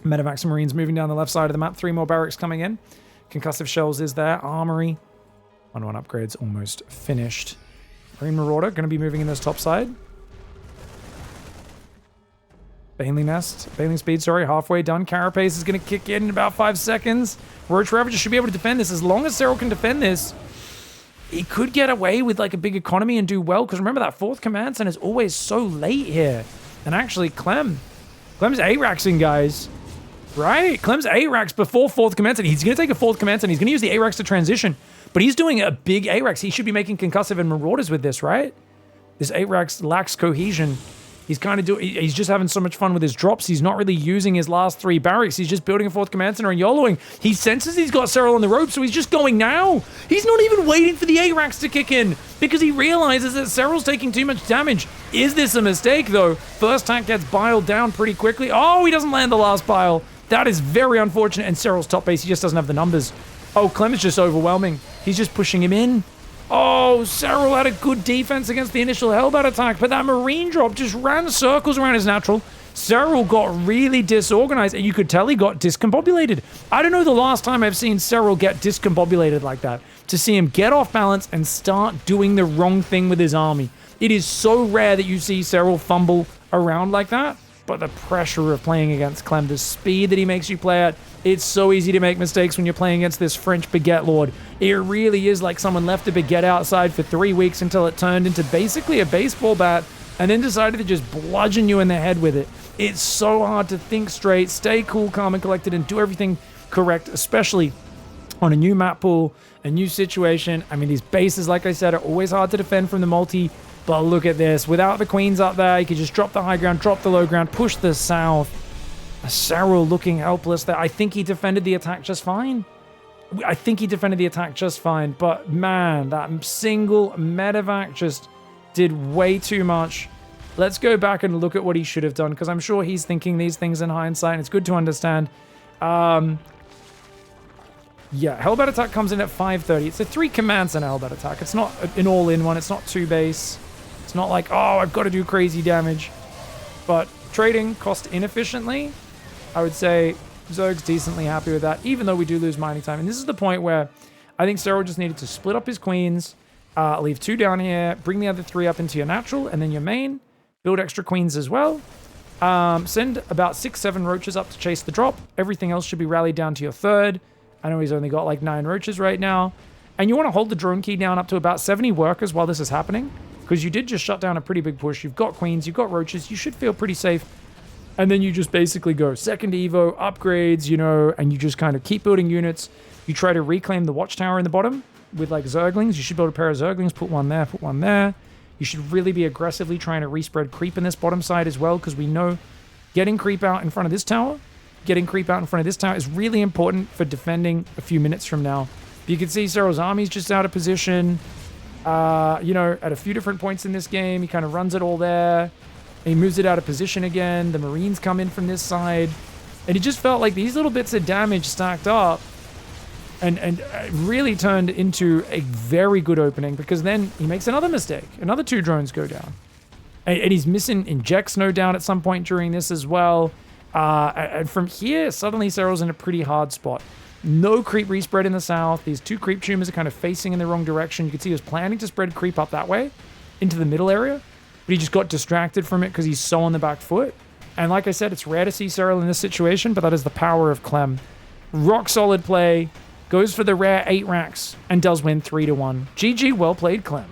Medevacs and Marines moving down the left side of the map. 3 more barracks coming in. Concussive Shells is there. Armory. 1-1 upgrades almost finished. Marine Marauder going to be moving in this top side. Baneling Speed, sorry, halfway done. Carapace is going to kick in about 5 seconds. Roach Ravager should be able to defend this. As long as Serral can defend this, he could get away with like a big economy and do well. Because remember, that 4th command center is always so late here. And actually, Clem's A-Raxing, guys. Right? Clem's A-Rax before 4th command center. He's going to take a 4th command center. He's going to use the A-Rax to transition. But he's doing a big A-Rax. He should be making Concussive and Marauders with this, right? This A-Rax lacks cohesion. He's just having so much fun with his drops. He's not really using his last 3 barracks. He's just building a 4th command center and YOLOing. He senses he's got Serral on the rope, so he's just going now. He's not even waiting for the A-Rax to kick in because he realizes that Serral's taking too much damage. Is this a mistake, though? First tank gets biled down pretty quickly. Oh, he doesn't land the last pile. That is very unfortunate. And Serral's top base, he just doesn't have the numbers. Oh, Clem is just overwhelming. He's just pushing him in. Oh, Serral had a good defense against the initial Hellbat attack, but that Marine drop just ran circles around his natural. Serral got really disorganized, and you could tell he got discombobulated. I don't know the last time I've seen Serral get discombobulated like that. To see him get off balance and start doing the wrong thing with his army. It is so rare that you see Serral fumble around like that. But the pressure of playing against Clem, the speed that he makes you play at, it's so easy to make mistakes when you're playing against this French baguette lord. It really is like someone left a baguette outside for 3 weeks until it turned into basically a baseball bat and then decided to just bludgeon you in the head with it. It's so hard to think straight, stay cool, calm, and collected, and do everything correct, especially on a new map pool, a new situation. I mean, these bases, like I said, are always hard to defend from the multi. But look at this. Without the queens up there, you could just drop the high ground, drop the low ground, push the south. Serral looking helpless there. I think he defended the attack just fine. But man, that single medevac just did way too much. Let's go back and look at what he should have done, because I'm sure he's thinking these things in hindsight, and it's good to understand. Yeah, Hellbat attack comes in at 5:30. It's a 3 command center Hellbat attack. It's not an all-in one. It's not 2 base. It's not like, oh, I've got to do crazy damage. But trading cost inefficiently, I would say Zerg's decently happy with that, even though we do lose mining time. And this is the point where I think SERRAL just needed to split up his queens, leave 2 down here, bring the other 3 up into your natural, and then your main, build extra queens as well. Send about 6-7 roaches up to chase the drop. Everything else should be rallied down to your 3rd. I know he's only got like 9 roaches right now. And you want to hold the drone key down up to about 70 workers while this is happening, because you did just shut down a pretty big push. You've got queens, you've got roaches, you should feel pretty safe. And then you just basically go 2nd Evo, upgrades, you know, and you just kind of keep building units. You try to reclaim the watchtower in the bottom with like Zerglings. You should build a pair of Zerglings, put one there, put one there. You should really be aggressively trying to respread creep in this bottom side as well, because we know getting creep out in front of this tower, is really important for defending a few minutes from now. You can see SERRAL's army's just out of position. You know, at a few different points in this game, he kind of runs it all there. And he moves it out of position again. The Marines come in from this side. And it just felt like these little bits of damage stacked up and really turned into a very good opening, because then he makes another mistake. Another 2 drones go down. And he's missing injects, no doubt, at some point during this as well. And from here, suddenly SERRAL's in a pretty hard spot. No creep respread in the south. These 2 creep tumors are kind of facing in the wrong direction. You can see he was planning to spread creep up that way into the middle area, but he just got distracted from it because he's so on the back foot. And like I said, it's rare to see SERRAL in this situation, but that is the power of CLEM. Rock solid play, goes for the rare 8 racks, and does win 3-1. GG, well played, CLEM.